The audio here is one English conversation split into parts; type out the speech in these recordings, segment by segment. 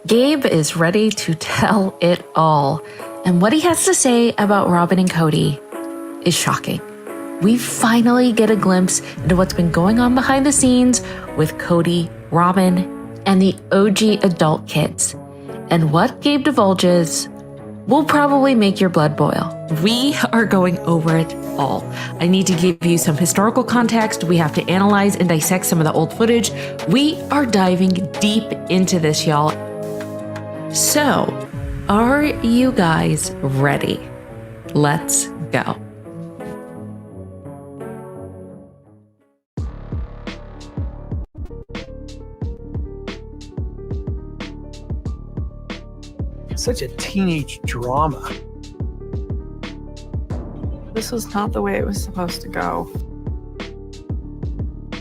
Gabe is ready to tell it all, and what he has to say about Robyn and Cody is shocking. We finally get a glimpse into what's been going on behind the scenes with Cody, Robyn, and the OG adult kids. And what Gabe divulges will probably make your blood boil. We are going over it all. I need to give you some historical context. We have to analyze and dissect some of the old footage. We are diving deep into this, y'all. So, are you guys ready? Let's go. Such a teenage drama. This was not the way it was supposed to go.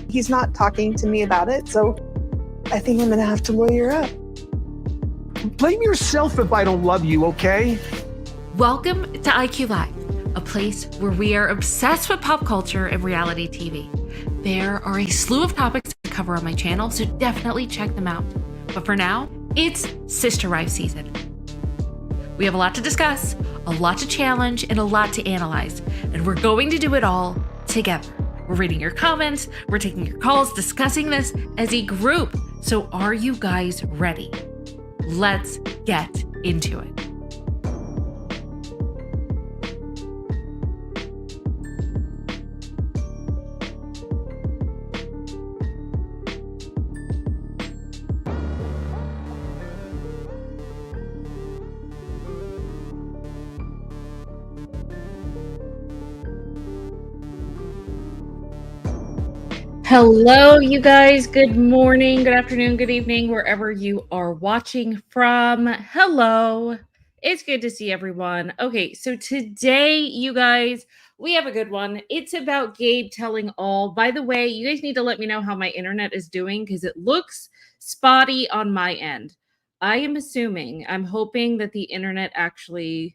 He's not talking to me about it, so I think I'm gonna have to lawyer up. Blame yourself if I don't love you, okay? Welcome to IQ Live, a place where we are obsessed with pop culture and reality TV. There are a slew of topics to cover on my channel, so definitely check them out. But for now, it's Sister Wife season. We have a lot to discuss, a lot to challenge, and a lot to analyze, and we're going to do it all together. We're reading your comments, we're taking your calls, discussing this as a group. So are you guys ready? Let's get into it. Hello, you guys. Good morning, good afternoon, good evening, wherever you are watching from. Hello. It's good to see everyone. Okay, so today, you guys, we have a good one. It's about Gabe telling all. By the way, you guys need to let me know how my internet is doing because it looks spotty on my end. I'm hoping that the internet actually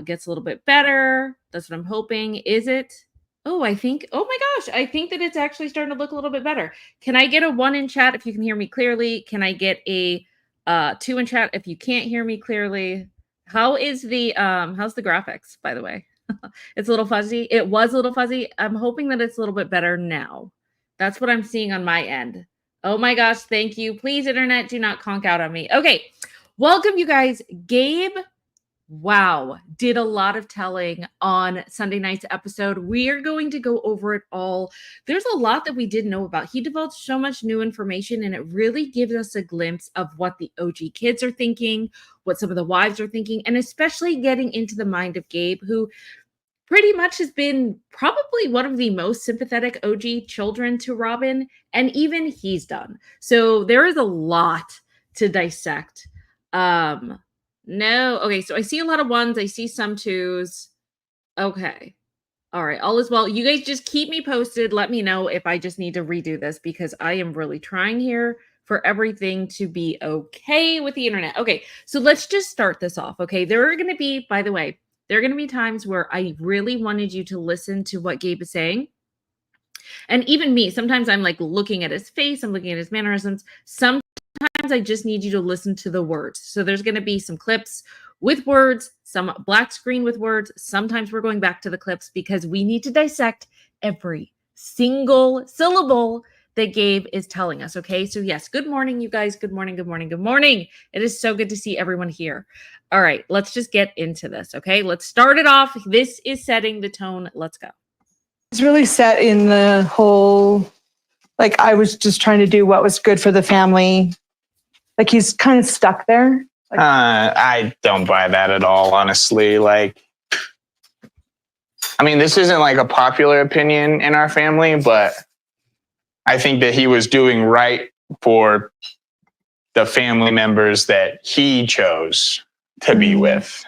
gets a little bit better. That's what I'm hoping. Is it? Oh my gosh, I think that it's actually starting to look a little bit better. Can I get a 1 in chat if you can hear me clearly? Can I get a 2 in chat if you can't hear me clearly? How's the graphics, by the way? It's a little fuzzy. It was a little fuzzy. I'm hoping that it's a little bit better now. That's what I'm seeing on my end. Oh my gosh, thank you. Please, internet, do not conk out on me. Okay, welcome you guys. Gabe, wow, did a lot of telling on Sunday night's episode. We are going to go over it all. There's a lot that we didn't know about. He divulged so much new information, and it really gives us a glimpse of what the OG kids are thinking, what some of the wives are thinking, and especially getting into the mind of Gabe, who pretty much has been probably one of the most sympathetic OG children to Robyn, and even he's done. So there is a lot to dissect. No. Okay, so I see a lot of 1s. I see some 2s. Okay. All right. All is well. You guys just keep me posted. Let me know if I just need to redo this because I am really trying here for everything to be okay with the internet. Okay, so let's just start this off. Okay, there are going to be, by the way, there are going to be times where I really wanted you to listen to what Gabe is saying. And even me, sometimes I'm like looking at his face, I'm looking at his mannerisms. Sometimes I just need you to listen to the words. So there's going to be some clips with words, some black screen with words. Sometimes we're going back to the clips because we need to dissect every single syllable that Gabe is telling us. Okay. So yes, good morning, you guys. Good morning. Good morning. Good morning. It is so good to see everyone here. All right, let's just get into this. Okay. Let's start it off. This is setting the tone. Let's go. It's really set in the whole, like, I was just trying to do what was good for the family. Like, he's kind of stuck there. Like, I don't buy that at all, honestly. Like, I mean, this isn't like a popular opinion in our family, but I think that he was doing right for the family members that he chose to be with,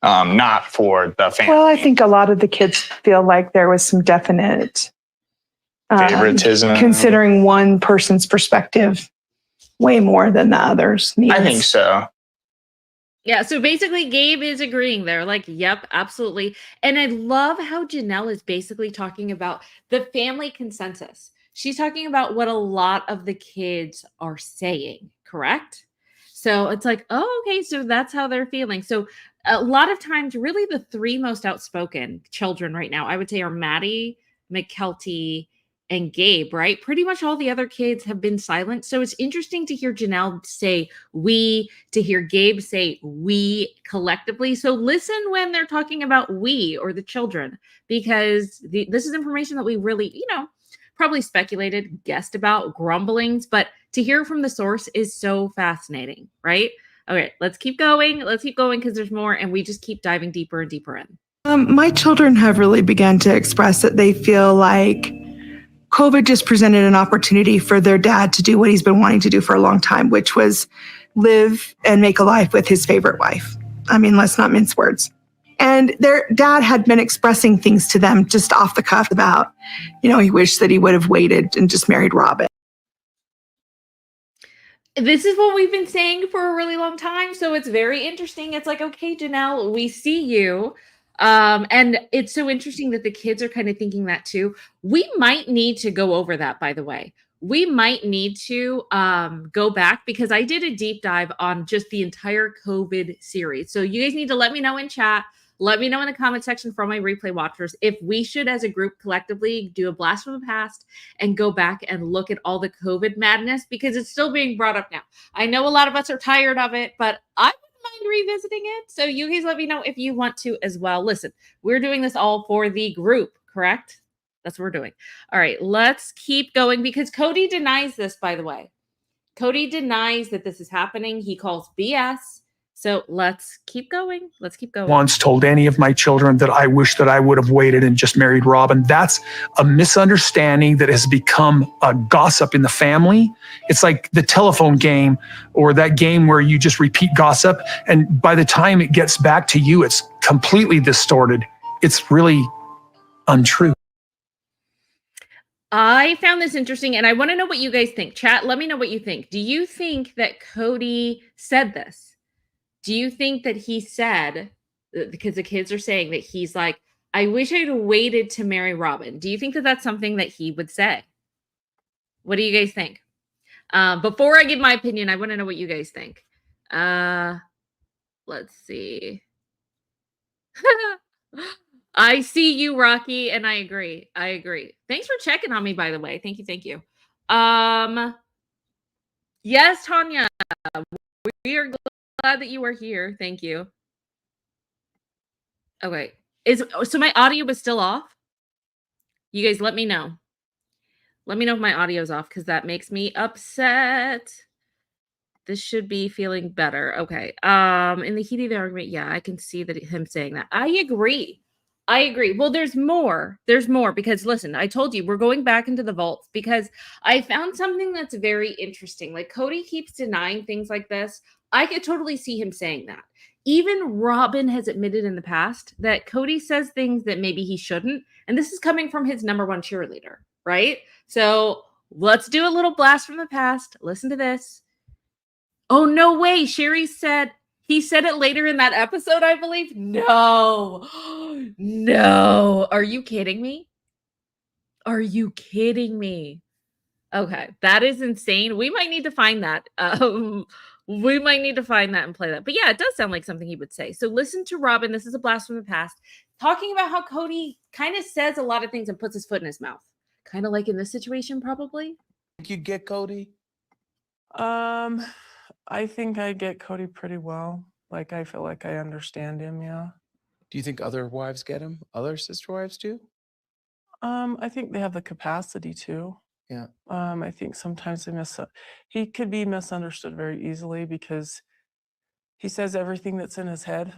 not for the family. well, I think a lot of the kids feel like there was some definite Favoritism. considering one person's perspective way more than the others. I think so. Yeah, so basically Gabe is agreeing there. Like, yep, absolutely. And I love how Janelle is basically talking about the family consensus. She's talking about what a lot of the kids are saying, correct? So it's like, oh, okay, so that's how they're feeling. So a lot of times, really the three most outspoken children right now, I would say, are Maddie, McKelty, and Gabe, right? Pretty much all the other kids have been silent. So it's interesting to hear Janelle say we, to hear Gabe say we collectively. So listen when they're talking about we or the children, because this is information that we really, probably speculated, guessed about, grumblings, but to hear from the source is so fascinating, right? Okay, let's keep going. Let's keep going because there's more, and we just keep diving deeper and deeper in. My children have really begun to express that they feel like COVID just presented an opportunity for their dad to do what he's been wanting to do for a long time, which was live and make a life with his favorite wife. I mean, let's not mince words. And their dad had been expressing things to them just off the cuff about, he wished that he would have waited and just married Robyn. This is what we've been saying for a really long time. So it's very interesting. It's like, okay, Janelle, we see you. And it's so interesting that the kids are kind of thinking that too. We might need to go over that, by the way. We might need to go back because I did a deep dive on just the entire COVID series. So you guys need to let me know in chat. Let me know in the comment section for my replay watchers if we should, as a group, collectively do a blast from the past and go back and look at all the COVID madness because it's still being brought up now. I know a lot of us are tired of it, but I wouldn't mind revisiting it. So you guys let me know if you want to as well. Listen, we're doing this all for the group, correct? That's what we're doing. All right, let's keep going because Cody denies this, by the way. Cody denies that this is happening. He calls BS. So let's keep going. Let's keep going. Once told any of my children that I wish that I would have waited and just married Robyn. That's a misunderstanding that has become a gossip in the family. It's like the telephone game or that game where you just repeat gossip. And by the time it gets back to you, it's completely distorted. It's really untrue. I found this interesting and I want to know what you guys think. Chat, let me know what you think. Do you think that Cody said this? Do you think that he said, because the kids are saying that he's like, I wish I'd waited to marry Robyn. Do you think that that's something that he would say? What do you guys think? Before I give my opinion, I want to know what you guys think. Let's see. I see you, Rocky, and I agree. I agree. Thanks for checking on me, by the way. Thank you. Thank you. Yes, Tanya. We are glad that you are here. Thank you. Okay. So my audio was still off? You guys let me know. Let me know if my audio is off because that makes me upset. This should be feeling better. Okay. In the heat of the argument, yeah, I can see that him saying that. I agree. Well, there's more. There's more because listen, I told you we're going back into the vaults because I found something that's very interesting. Like Cody keeps denying things like this. I could totally see him saying that. Even Robyn has admitted in the past that Cody says things that maybe he shouldn't. And this is coming from his number one cheerleader, right? So let's do a little blast from the past. Listen to this. Oh, no way. Sherry said, he said it later in that episode, I believe. No. No. Are you kidding me? Are you kidding me? Okay. That is insane. We might need to find that. We might need to find that and play that. But yeah, it does sound like something he would say. So listen to Robyn. This is a blast from the past. Talking about how Cody kind of says a lot of things and puts his foot in his mouth. Kind of like in this situation, probably. You get Cody? I think I get Cody pretty well. Like, I feel like I understand him, yeah. Do you think other wives get him? Other sister wives do? I think they have the capacity to. Yeah. I think sometimes he could be misunderstood very easily because he says everything that's in his head.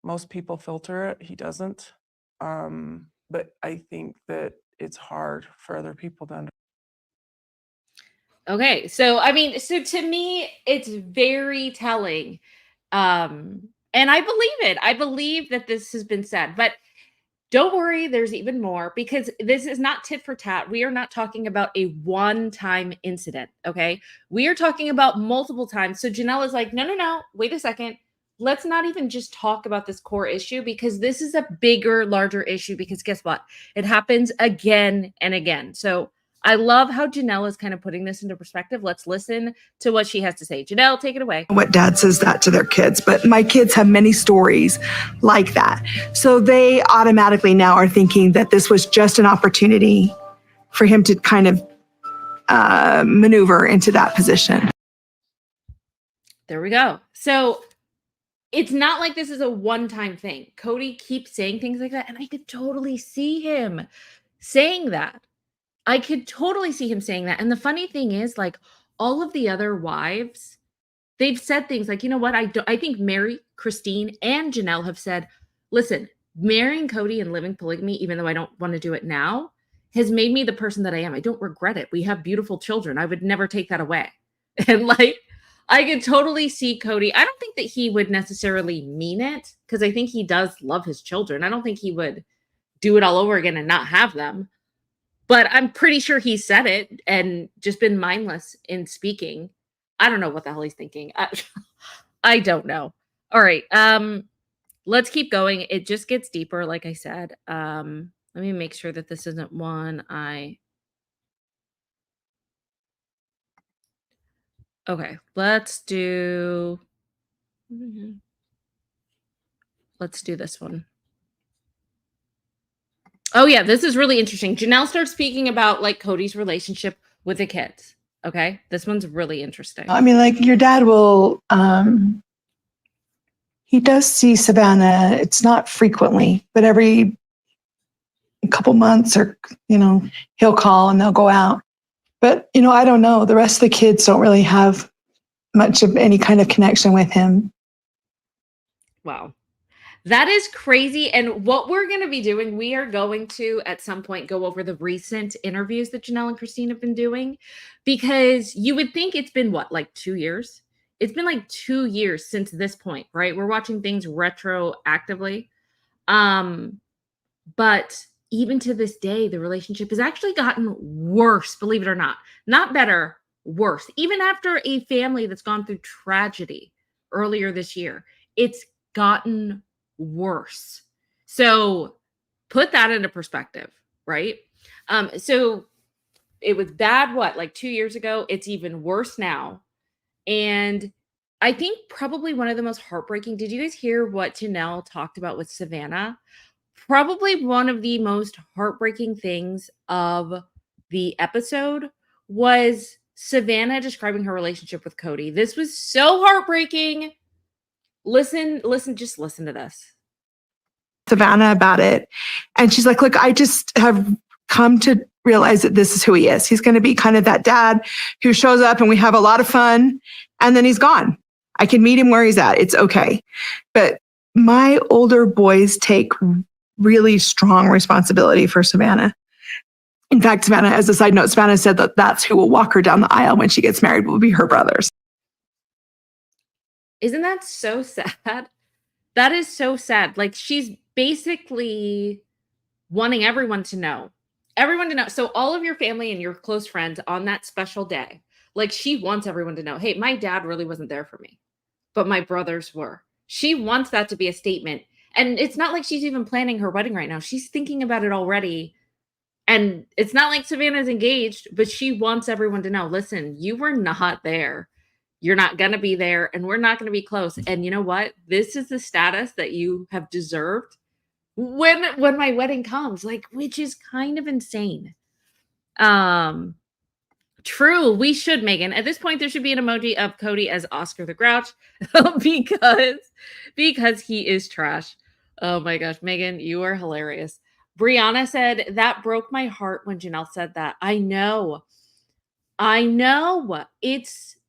Most people filter it. He doesn't. But I think that it's hard for other people to understand. Okay. So, so to me, it's very telling. And I believe it. I believe that this has been said, but don't worry, there's even more because this is not tit for tat. We are not talking about a one-time incident, okay? We are talking about multiple times. So Janelle is like, no, wait a second. Let's not even just talk about this core issue because this is a bigger, larger issue because guess what? It happens again and again. So I love how Janelle is kind of putting this into perspective. Let's listen to what she has to say. Janelle, take it away. What dad says that to their kids, but my kids have many stories like that. So they automatically now are thinking that this was just an opportunity for him to kind of maneuver into that position. There we go. So it's not like this is a one-time thing. Cody keeps saying things like that, and I could totally see him saying that. I could totally see him saying that. And the funny thing is, like, all of the other wives, they've said things like, you know what? I think Mary, Christine, and Janelle have said, listen, marrying Cody and living polygamy, even though I don't want to do it now, has made me the person that I am. I don't regret it. We have beautiful children. I would never take that away. And like, I could totally see Cody. I don't think that he would necessarily mean it, because I think he does love his children. I don't think he would do it all over again and not have them. But I'm pretty sure he said it and just been mindless in speaking. I don't know what the hell he's thinking. I don't know. All right. Let's keep going. It just gets deeper, like I said. Let me make sure that this isn't one Okay, let's do this one. Oh yeah, this is really interesting. Janelle starts speaking about like Cody's relationship with the kids. Okay, this one's really interesting. I mean, like your dad will, he does see Savannah. It's not frequently, but every couple months or, he'll call and they'll go out. But, I don't know. The rest of the kids don't really have much of any kind of connection with him. Wow. That is crazy. And what we're going to be doing, we are going to, at some point, go over the recent interviews that Janelle and Christine have been doing, because you would think it's been, what, like 2 years? It's been like 2 years since this point, right? We're watching things retroactively. But even to this day, the relationship has actually gotten worse, believe it or not. Not better, worse. Even after a family that's gone through tragedy earlier this year, it's gotten worse. So put that into perspective, right? So it was bad, like 2 years ago? It's even worse now. And I think probably one of the most heartbreaking, did you guys hear what Janelle talked about with Savannah? Probably one of the most heartbreaking things of the episode was Savannah describing her relationship with Cody. This was so heartbreaking. Listen, just listen to this. Savannah about it. And she's like, look, I just have come to realize that this is who he is. He's going to be kind of that dad who shows up and we have a lot of fun and then he's gone. I can meet him where he's at. It's okay. But my older boys take really strong responsibility for Savannah. In fact, Savannah, as a side note, Savannah said that that's who will walk her down the aisle when she gets married will be her brothers. Isn't that so sad? That is so sad. Like, she's basically wanting everyone to know. So all of your family and your close friends on that special day, like, she wants everyone to know, hey, my dad really wasn't there for me, but my brothers were. She wants that to be a statement. And it's not like she's even planning her wedding right now. She's thinking about it already. And it's not like Savannah's engaged, but she wants everyone to know, listen, you were not there. You're not going to be there, and we're not going to be close. And you know what? This is the status that you have deserved when my wedding comes, like, which is kind of insane. True. We should, Megan. At this point, there should be an emoji of Cody as Oscar the Grouch because he is trash. Oh my gosh, Megan, you are hilarious. Brianna said, that broke my heart when Janelle said that. I know.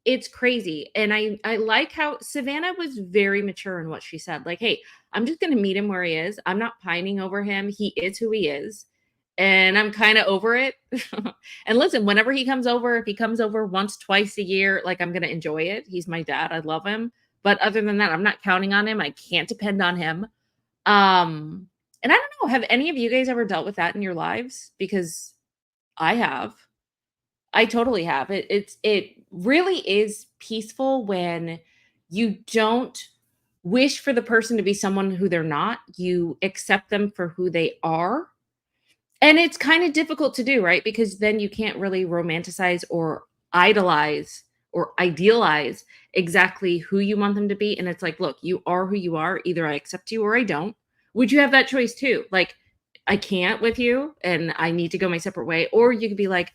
It's crazy. And I like how Savannah was very mature in what she said. Like, hey, I'm just going to meet him where he is. I'm not pining over him. He is who he is. And I'm kind of over it. And listen, whenever he comes over, if he comes over once, twice a year, like, I'm going to enjoy it. He's my dad. I love him. But other than that, I'm not counting on him. I can't depend on him. And I don't know, have any of you guys ever dealt with that in your lives? Because I have. I totally have. It really is peaceful when you don't wish for the person to be someone who they're not. You accept them for who they are. And it's kind of difficult to do, right? Because then you can't really romanticize or idolize or idealize exactly who you want them to be. And it's like, look, you are who you are. Either I accept you or I don't. Would you have that choice too? Like, I can't with you and I need to go my separate way. Or you could be like,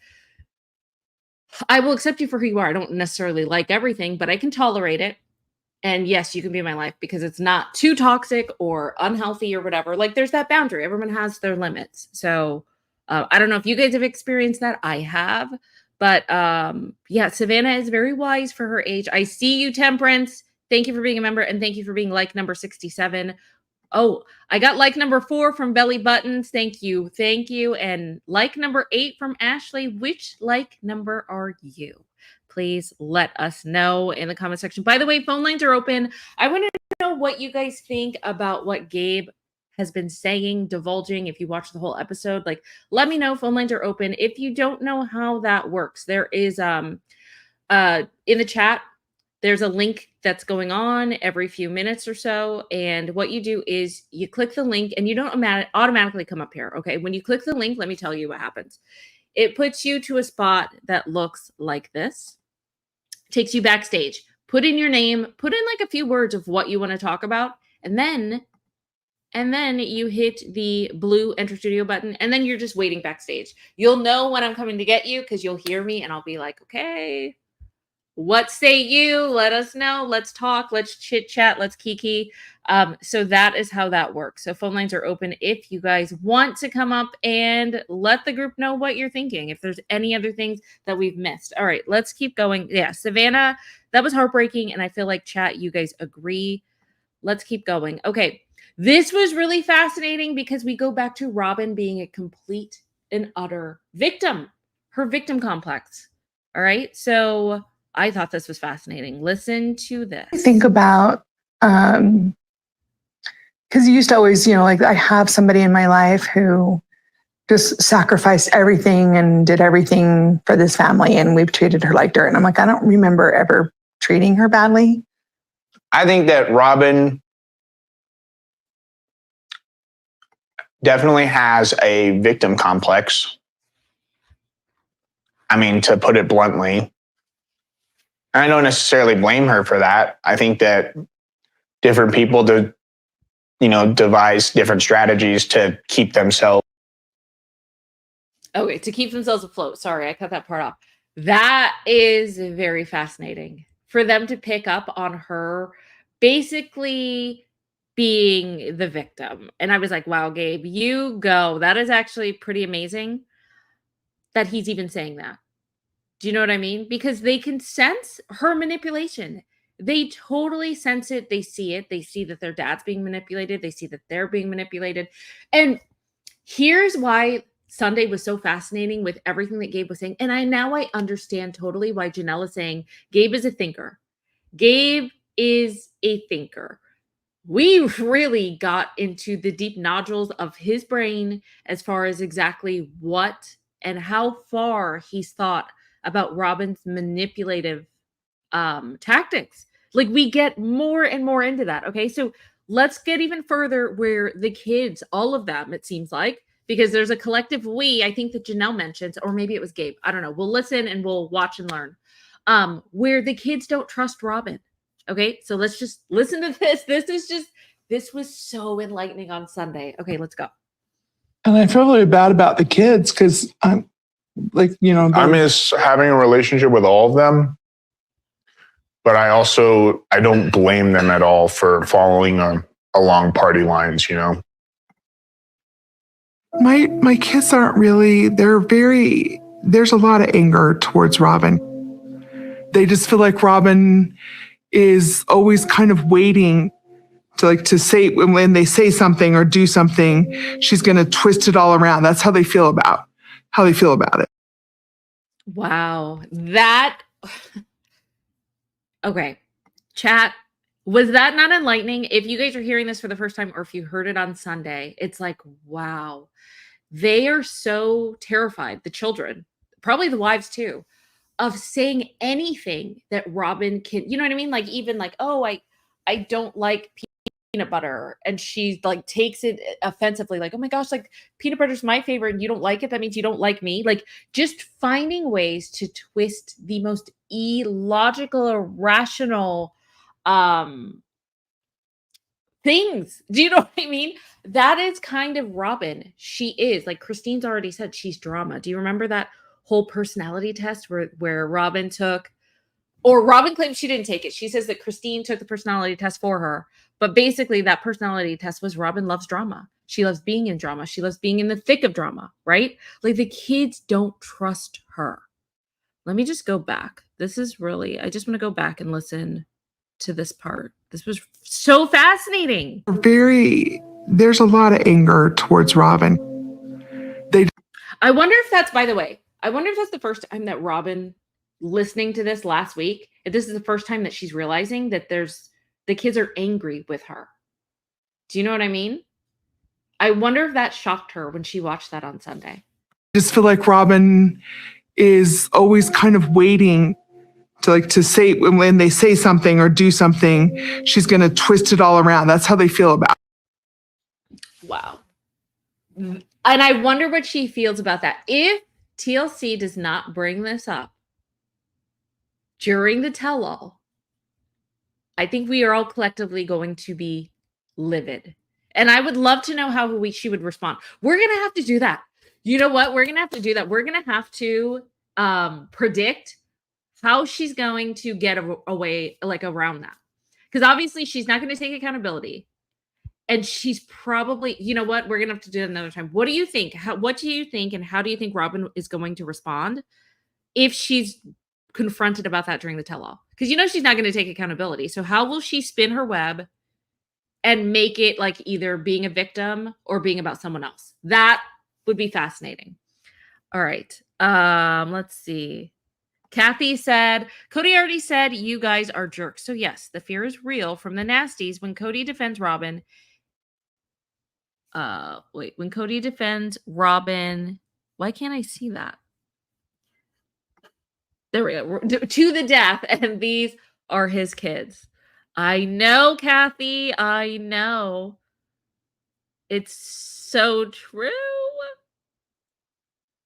I will accept you for who you are. I don't necessarily like everything, but I can tolerate it. And yes, you can be in my life because it's not too toxic or unhealthy or whatever. Like there's that boundary. Everyone has their limits. So I don't know if you guys have experienced that. I have. But yeah, Savannah is very wise for her age. I see you, Temperance. Thank you for being a member. And thank you for being like number 67. Oh, I got like number 4 from Belly Buttons. Thank you. Thank you. And like number 8 from Ashley. Which like number are you? Please let us know in the comment section. By the way, phone lines are open. I want to know what you guys think about what Gabe has been saying, divulging. If you watch the whole episode, like let me know. Phone lines are open. If you don't know how that works, there is in the chat, there's a link that's going on every few minutes or so. And what you do is you click the link and you don't automatically come up here. Okay. When you click the link, let me tell you what happens. It puts you to a spot that looks like this, takes you backstage, put in your name, put in like a few words of what you want to talk about. And then you hit the blue enter studio button and then you're just waiting backstage. You'll know when I'm coming to get you because you'll hear me and I'll be like, okay, what say you? Let us know. Let's talk. Let's chit chat. Let's kiki. So that is how that works. So phone lines are open if you guys want to come up and let the group know what you're thinking. If there's any other things that we've missed. All right, let's keep going. Yeah, Savannah, that was heartbreaking. And I feel like chat, you guys agree. Let's keep going. Okay. This was really fascinating because we go back to Robyn being a complete and utter victim, her victim complex. All right. So I thought this was fascinating. Listen to this. Think about, because you used to always, like I have somebody in my life who just sacrificed everything and did everything for this family, and we've treated her like dirt. And I'm like, I don't remember ever treating her badly. I think that Robyn definitely has a victim complex. I mean, to put it bluntly, I don't necessarily blame her for that. I think that different people devise different strategies to keep themselves. Okay, to keep themselves afloat. Sorry, I cut that part off. That is very fascinating for them to pick up on her basically being the victim. And I was like, wow, Gabe, you go. That is actually pretty amazing that he's even saying that. Do you know what I mean? Because they can sense her manipulation. They totally sense it. They see it. They see that their dad's being manipulated. They see that they're being manipulated. And here's why Sunday was so fascinating with everything that Gabe was saying. And I understand totally why Janelle is saying Gabe is a thinker. Gabe is a thinker. We really got into the deep nodules of his brain as far as exactly what and how far he's thought about Robyn's manipulative tactics. Like we get more and more into that. Okay. So let's get even further where the kids, all of them, it seems like, because there's a collective we, I think that Janelle mentions, or maybe it was Gabe. I don't know. We'll listen and we'll watch and learn. Where the kids don't trust Robyn. Okay. So let's just listen to this. This was so enlightening on Sunday. Okay, let's go. And I feel really bad about the kids because I'm like, I miss having a relationship with all of them, but I don't blame them at all for following along party lines, My kids aren't really, there's a lot of anger towards Robyn. They just feel like Robyn is always kind of waiting to say, when they say something or do something, she's going to twist it all around. That's how they feel about it. Wow. Okay. Chat, was that not enlightening? If you guys are hearing this for the first time or if you heard it on Sunday, it's like, wow. They are so terrified, the children, probably the wives too, of saying anything that Robyn can, you know what I mean? Like even like, oh, I don't like people peanut butter, and she like takes it offensively, like, oh my gosh, like peanut butter's my favorite and you don't like it, that means you don't like me. Like, just finding ways to twist the most illogical, irrational things. Do you know what I mean? That is kind of Robyn. She is, like Christine's already said, she's drama. Do you remember that whole personality test where Robyn took, or Robyn claims she didn't take it. She says that Christine took the personality test for her. But basically that personality test was Robyn loves drama. She loves being in drama. She loves being in the thick of drama, right? Like, the kids don't trust her. Let me just go back. This is really, I just want to go back and listen to this part. This was so fascinating. There's a lot of anger towards Robyn. I wonder if that's, by the way, I wonder if that's the first time that Robyn, listening to this last week, if this is the first time that she's realizing that the kids are angry with her. Do you know what I mean? I wonder if that shocked her when she watched that on Sunday. I just feel like Robyn is always kind of waiting to say, when they say something or do something, she's going to twist it all around. That's how they feel about it. Wow. And I wonder what she feels about that. If TLC does not bring this up during the tell-all, I think we are all collectively going to be livid. And I would love to know how she would respond. We're going to have to do that. You know what? We're going to have to do that. We're going to have to predict how she's going to get away, like, around that. Because obviously she's not going to take accountability. And she's probably, you know what? We're going to have to do it another time. What do you think? What do you think? And how do you think Robyn is going to respond if she's confronted about that during the tell-all? Because you know she's not going to take accountability. So how will she spin her web and make it like either being a victim or being about someone else? That would be fascinating. All right. Let's see. Kathy said, Cody already said you guys are jerks. So yes, the fear is real from the nasties when Cody defends Robyn. When Cody defends Robyn, why can't I see that? There we go. To the death, and these are his kids. I know, Kathy. I know. It's so true.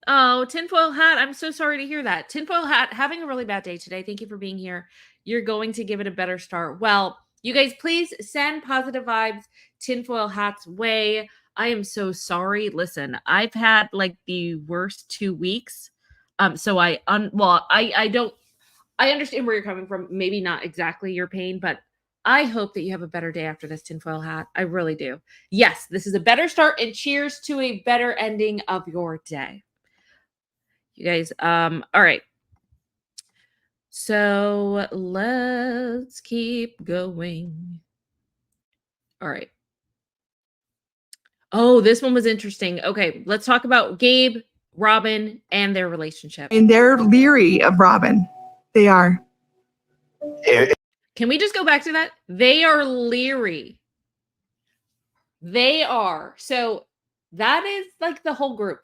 Oh, Tinfoil Hat, I'm so sorry to hear that. Tinfoil Hat, having a really bad day today. Thank you for being here. You're going to give it a better start. Well, you guys, please send positive vibes Tinfoil Hat's way. I am so sorry. Listen, I've had like the worst 2 weeks. So I understand where you're coming from. Maybe not exactly your pain, but I hope that you have a better day after this, Tinfoil Hat. I really do. Yes, this is a better start, and cheers to a better ending of your day. You guys, all right. So let's keep going. All right. Oh, this one was interesting. Okay, let's talk about Gabe, Robyn, and their relationship. And they're leery of Robyn. They are. Can we just go back to that? They are leery. They are. So that is like the whole group.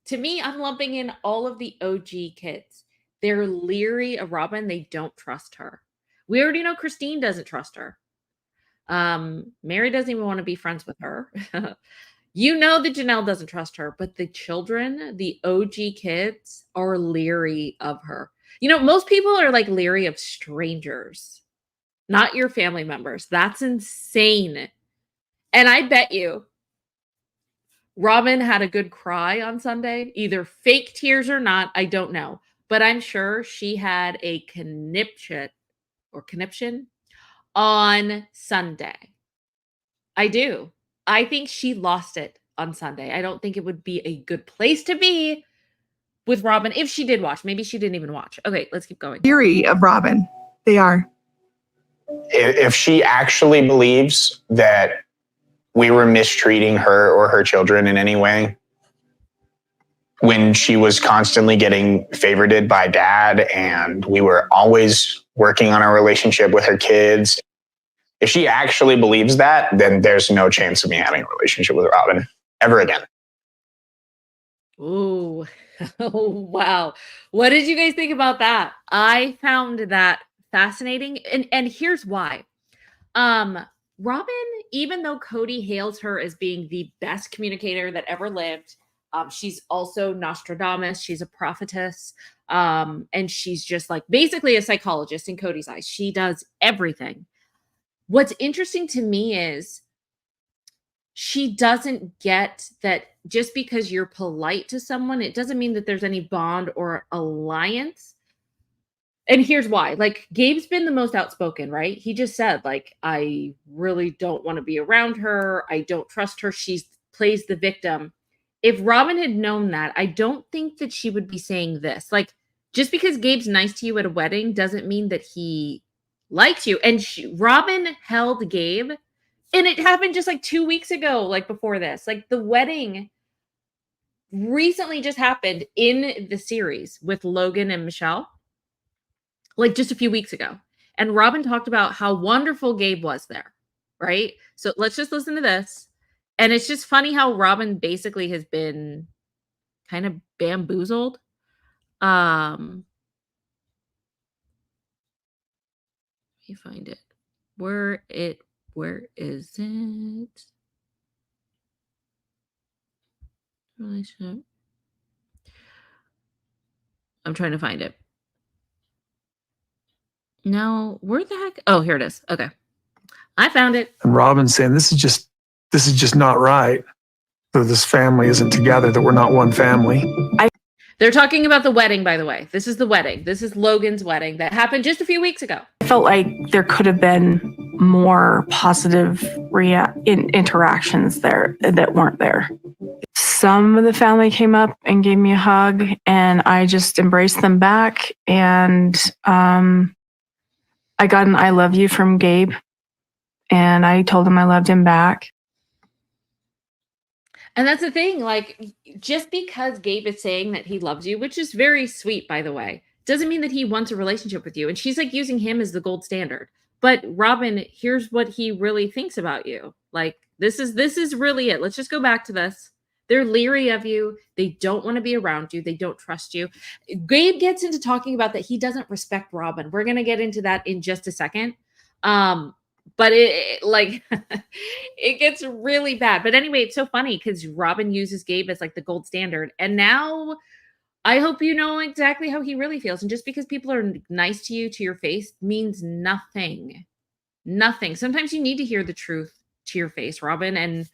To me, I'm lumping in all of the OG kids. They're leery of Robyn. They don't trust her. We already know Christine doesn't trust her. Mary doesn't even want to be friends with her. You know that Janelle doesn't trust her, but the children, the OG kids, are leery of her. You know, most people are like leery of strangers, not your family members. That's insane. And I bet you Robyn had a good cry on Sunday, either fake tears or not. I don't know, but I'm sure she had a conniption on Sunday. I do. I think she lost it on Sunday. I don't think it would be a good place to be with Robyn if she did watch. Maybe she didn't even watch. Okay, let's keep going. Leery of Robyn. They are. If she actually believes that we were mistreating her or her children in any way, when she was constantly getting favorited by dad and we were always working on our relationship with her kids, if she actually believes that, then there's no chance of me having a relationship with Robyn ever again. Ooh, oh, wow. What did you guys think about that? I found that fascinating. And here's why. Robyn even though Kody hails her as being the best communicator that ever lived, she's also Nostradamus. She's a prophetess. And she's just like basically a psychologist in Kody's eyes. She does everything. What's interesting to me is she doesn't get that just because you're polite to someone, it doesn't mean that there's any bond or alliance. And here's why. Like, Gabe's been the most outspoken, right? He just said, like, I really don't want to be around her. I don't trust her. She plays the victim. If Robyn had known that, I don't think that she would be saying this. Like, just because Gabe's nice to you at a wedding doesn't mean that he likes you. And Robyn held Gabe, and it happened just like 2 weeks ago, like before this. Like, the wedding recently just happened in the series with Logan and Michelle, like just a few weeks ago. And Robyn talked about how wonderful Gabe was there, right? So let's just listen to this. And it's just funny how Robyn basically has been kind of bamboozled. Let me find it. Where is it? Relationship. I'm trying to find it. No, where the heck? Oh, here it is. Okay. I found it. And Robyn's saying, this is just not right. That this family isn't together, that we're not one family. They're talking about the wedding, by the way. This is the wedding. This is Logan's wedding that happened just a few weeks ago. I felt like there could have been more positive interactions there that weren't there. Some of the family came up and gave me a hug, and I just embraced them back. And I got an I love you from Gabe, and I told him I loved him back. And that's the thing, like, just because Gabe is saying that he loves you, which is very sweet, by the way, doesn't mean that he wants a relationship with you. And she's like using him as the gold standard. But Robyn, here's what he really thinks about you. Like, this is really it. Let's just go back to this. They're leery of you. They don't want to be around you. They don't trust you. Gabe gets into talking about that he doesn't respect Robyn. We're going to get into that in just a second. But it like it gets really bad. But anyway, it's so funny because Robyn uses Gabe as like the gold standard. And now I hope you know exactly how he really feels. And just because people are nice to you to your face means nothing. Nothing. Sometimes you need to hear the truth to your face, Robyn, and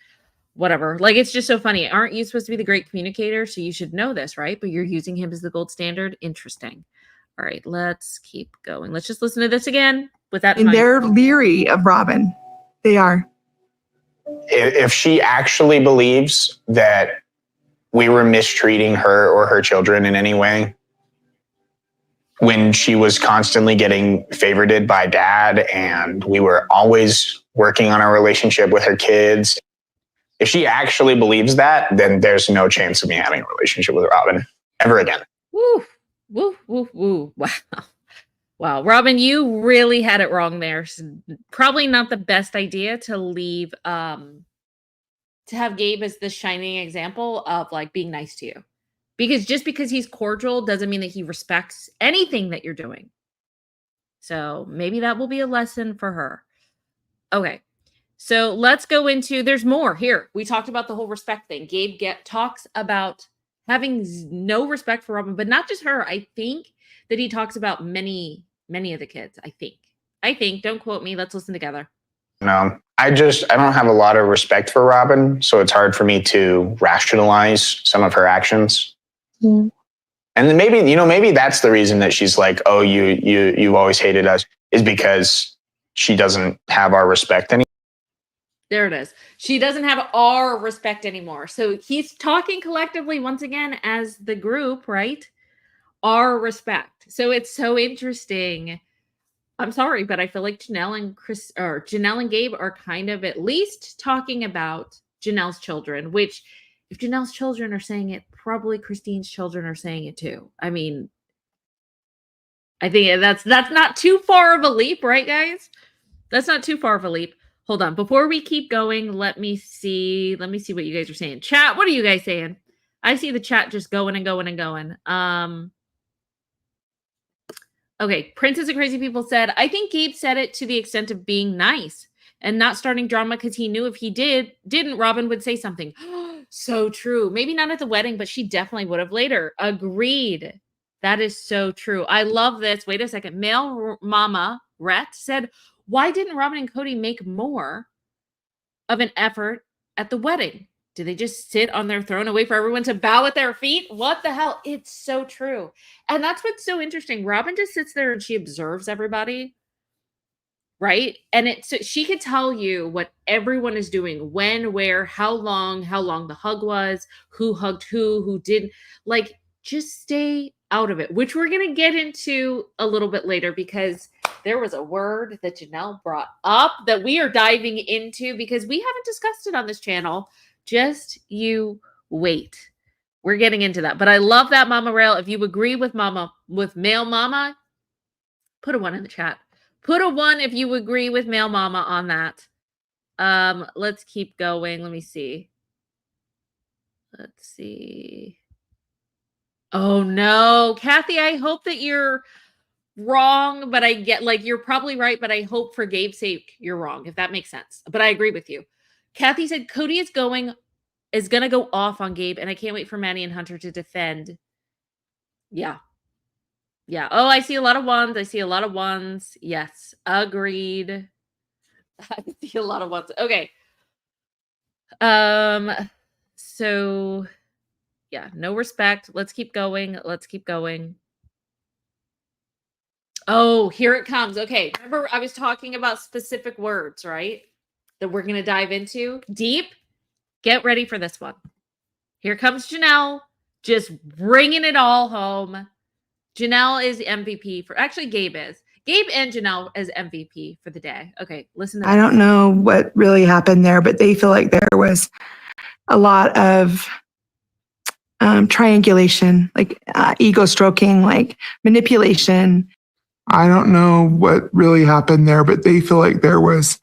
whatever. Like, it's just so funny. Aren't you supposed to be the great communicator? So you should know this, right? But you're using him as the gold standard. Interesting. All right, let's keep going. Let's just listen to this again with that. And they're leery of Robyn. They are. If she actually believes that we were mistreating her or her children in any way, when she was constantly getting favorited by dad and we were always working on our relationship with her kids, if she actually believes that, then there's no chance of me having a relationship with Robyn ever again. Woo. Woo, woo, woo. Wow. Wow. Robyn, you really had it wrong there. Probably not the best idea to leave, to have Gabe as the shining example of like being nice to you. Because just because he's cordial doesn't mean that he respects anything that you're doing. So maybe that will be a lesson for her. Okay. So let's go into, there's more here. We talked about the whole respect thing. Gabe talks about having no respect for Robyn, but not just her. I think that he talks about many of the kids. I think, don't quote me. Let's listen together. No, I don't have a lot of respect for Robyn, so it's hard for me to rationalize some of her actions. Yeah. And then maybe that's the reason that she's like, oh, you've always hated us, is because she doesn't have our respect anymore. There it is. She doesn't have our respect anymore. So he's talking collectively once again as the group, right? Our respect. So it's so interesting. I'm sorry, but I feel like Janelle and Gabe are kind of at least talking about Janelle's children, which if Janelle's children are saying it, probably Christine's children are saying it too. I mean, I think that's not too far of a leap, right, guys? That's not too far of a leap. Hold on. Before we keep going, let me see what you guys are saying. Chat, what are you guys saying? I see the chat just going and going and going. Okay, Princess of Crazy People said, I think Gabe said it to the extent of being nice. and not starting drama because he knew if he didn't, Robyn would say something. So true. Maybe not at the wedding, but she definitely would have later. Agreed. That is so true. I love this. Wait a second. Male mama Rhett said, why didn't Robyn and Cody make more of an effort at the wedding? Did they just sit on their throne and wait for everyone to bow at their feet? What the hell? It's so true. And that's what's so interesting. Robyn just sits there and she observes everybody, right? And she could tell you what everyone is doing, when, where, how long the hug was, who hugged who didn't. Like, just stay out of it, which we're going to get into a little bit later, because there was a word that Janelle brought up that we are diving into because we haven't discussed it on this channel. Just you wait. We're getting into that. But I love that, Mama Rail. If you agree with male mama, put a 1 in the chat. Put a 1 if you agree with male mama on that. Let's keep going. Let me see. Let's see. Oh no, Kathy, I hope that you're wrong, but I get, like, you're probably right, but I hope for Gabe's sake you're wrong, if that makes sense. But I agree with you. Kathy said Cody is gonna go off on Gabe, and I can't wait for Manny and Hunter to defend. Yeah. Yeah. Oh, I see a lot of 1s. I see a lot of 1s. Yes. Agreed. I see a lot of 1s. Okay. So yeah, no respect. Let's keep going. Let's keep going. Oh, here it comes. Okay. Remember, I was talking about specific words, right? That we're going to dive into deep. Get ready for this one. Here comes Janelle, just bringing it all home. Janelle is MVP for, actually, Gabe is. Gabe and Janelle as MVP for the day. Okay, listen to I don't know what really happened there, but they feel like there was a lot of triangulation, like ego stroking, like manipulation. I don't know what really happened there, but they feel like there was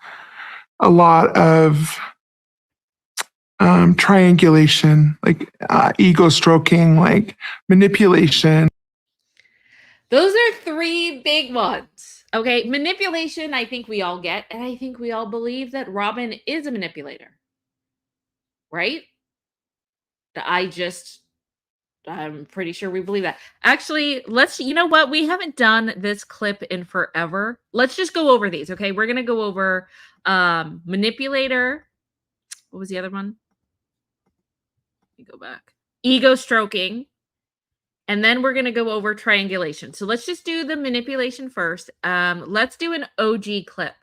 a lot of triangulation, like ego stroking, like manipulation. Those are 3 big ones. Okay, manipulation, I think we all get, and I think we all believe that Robyn is a manipulator, right? I'm pretty sure we believe that. Actually, you know what? We haven't done this clip in forever. Let's just go over these, okay? We're going to go over manipulator. What was the other one? Let me go back. Ego stroking. And then we're going to go over triangulation. So let's just do the manipulation first. Let's do an OG clip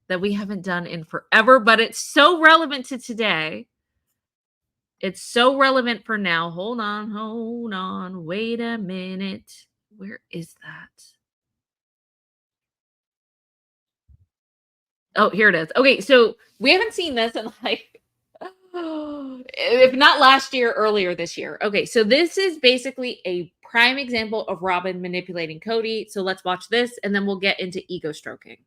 that we haven't done in forever, but it's so relevant to today. It's so relevant for now. Hold on. Wait a minute. Where is that? Oh, here it is. Okay, so we haven't seen this in if not last year, earlier this year. Okay, so this is basically a prime example of Robyn manipulating Cody. So let's watch this, and then we'll get into ego stroking.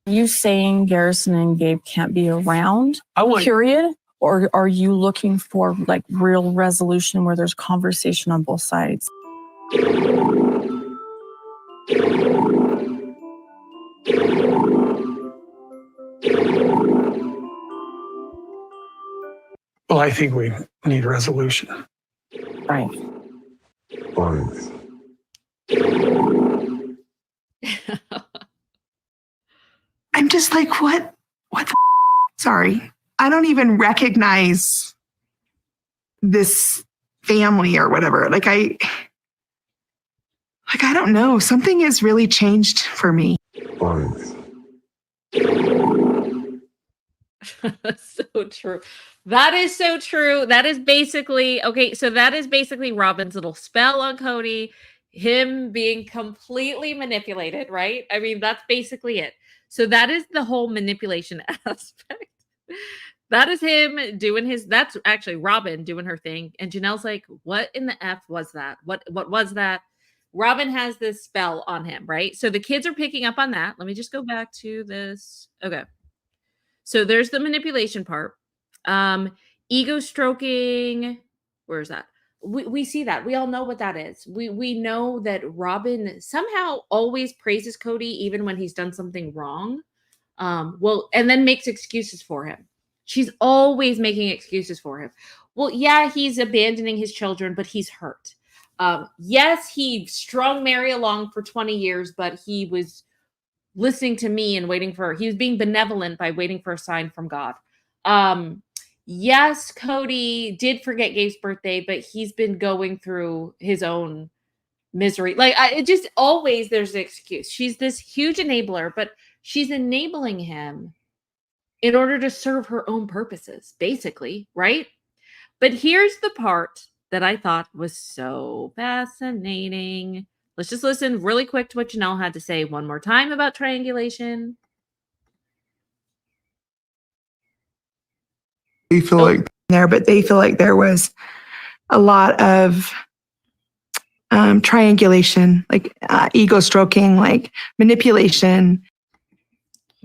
You saying Garrison and Gabe can't be around, period? Or are you looking for like real resolution where there's conversation on both sides? Well, I think we need resolution. Right. I'm just like, what the sorry. I don't even recognize this family or whatever. Like I don't know. Something has really changed for me. So true. That is so true. That is basically, okay, so that is basically Robyn's little spell on Cody, him being completely manipulated, right? I mean, that's basically it. So that is the whole manipulation aspect. That is him doing that's actually Robyn doing her thing. And Janelle's like, what in the F was that? What was that? Robyn has this spell on him, right? So the kids are picking up on that. Let me just go back to this. Okay. So there's the manipulation part. Ego stroking. Where is that? We see that. We all know what that is. We know that Robyn somehow always praises Cody even when he's done something wrong. Well, and then makes excuses for him. She's always making excuses for him. Well, yeah, he's abandoning his children, but he's hurt. Yes, he strung Mary along for 20 years, but he was listening to me and waiting for, he was being benevolent by waiting for a sign from God. Yes, Cody did forget Gabe's birthday, but he's been going through his own misery. Like, it just always, there's an excuse. She's this huge enabler, but she's enabling him in order to serve her own purposes, basically, right? But here's the part that I thought was so fascinating. Let's just listen really quick to what Janelle had to say one more time about triangulation. They feel like there, but they feel like there was a lot of triangulation, like ego stroking, like manipulation.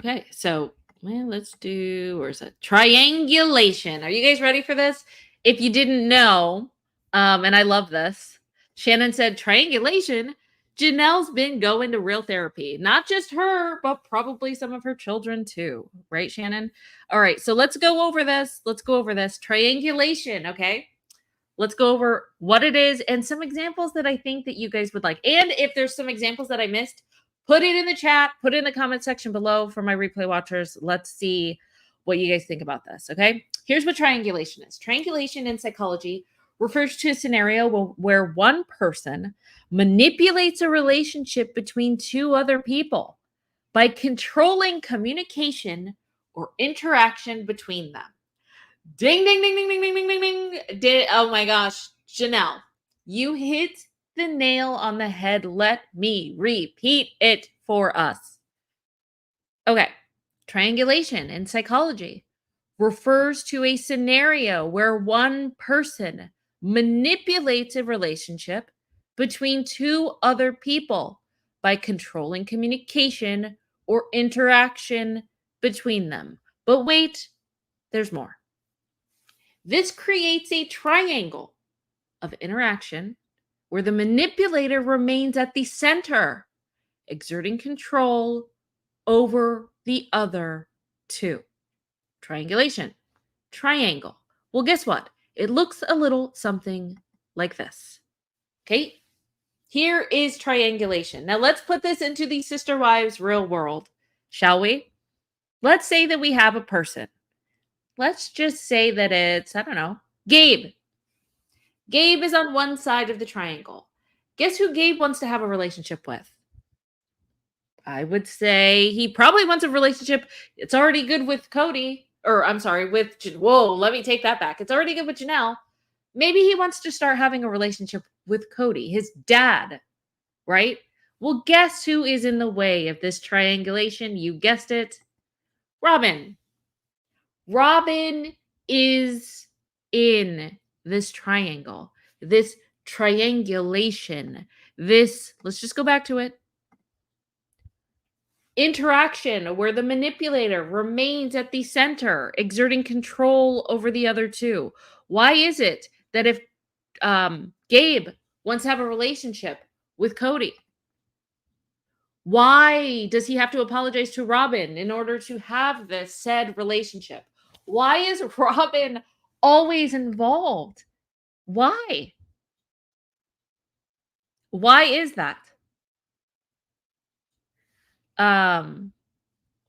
Okay, so let's do, where's it? Triangulation. Are you guys ready for this? If you didn't know, and I love this, Shannon said triangulation. Janelle's been going to real therapy. Not just her, but probably some of her children too. Right, Shannon? All right, so let's go over this. Let's go over this. Triangulation, okay? Let's go over what it is and some examples that I think that you guys would like. And if there's some examples that I missed, put it in the chat, put it in the comment section below for my replay watchers. Let's see what you guys think about this, okay? Here's what triangulation is. Triangulation in psychology refers to a scenario where one person manipulates a relationship between two other people by controlling communication or interaction between them. Ding, ding, ding, ding, ding, ding, ding, ding, ding. Oh my gosh, Janelle, you hit the nail on the head. Let me repeat it for us. Okay, triangulation in psychology refers to a scenario where one person manipulates a relationship between two other people by controlling communication or interaction between them. But wait, there's more. This creates a triangle of interaction where the manipulator remains at the center, exerting control over the other two. Triangulation, triangle. Well, guess what? It looks a little something like this. Okay, here is triangulation. Now let's put this into the sister wives real world, shall we? Let's say that we have a person. Let's just say that it's, I don't know, Gabe. Gabe is on one side of the triangle. Guess who Gabe wants to have a relationship with? I would say he probably wants a relationship. It's already good with Cody, or I'm sorry, with, whoa, let me take that back. It's already good with Janelle. Maybe he wants to start having a relationship with Cody, his dad, right? Well, guess who is in the way of this triangulation? You guessed it. Robyn. Robyn is in this triangle, this triangulation, this, let's just go back to it. Interaction where the manipulator remains at the center, exerting control over the other two. Why is it that if Gabe wants to have a relationship with Cody, why does he have to apologize to Robyn in order to have this said relationship? Why is Robyn always involved? Why? Why is that?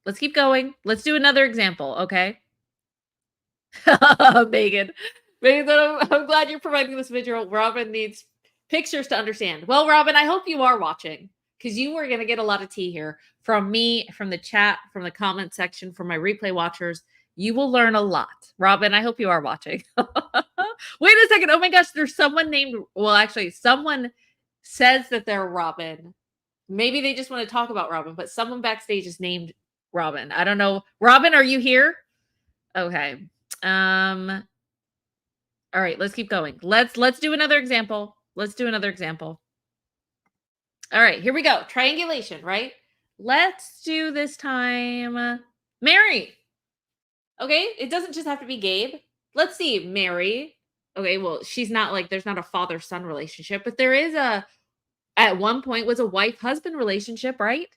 Let's keep going. Let's do another example, okay? Megan. I'm glad you're providing this visual. Robyn needs pictures to understand. Well, Robyn, I hope you are watching because you are going to get a lot of tea here from me, from the chat, from the comment section, from my replay watchers. You will learn a lot. Robyn, I hope you are watching. Wait a second. Oh my gosh, there's someone named, well, actually, someone says that they're Robyn. Maybe they just want to talk about Robyn, but someone backstage is named Robyn. I don't know. Robyn, are you here? Okay. All right, let's keep going. Let's do another example. Let's do another example. All right, here we go. Triangulation, right? Let's do this time Mary. Okay, it doesn't just have to be Gabe. Let's see, Mary. Okay, well, she's not like, there's not a father-son relationship, but there is a, at one point was a wife-husband relationship, right?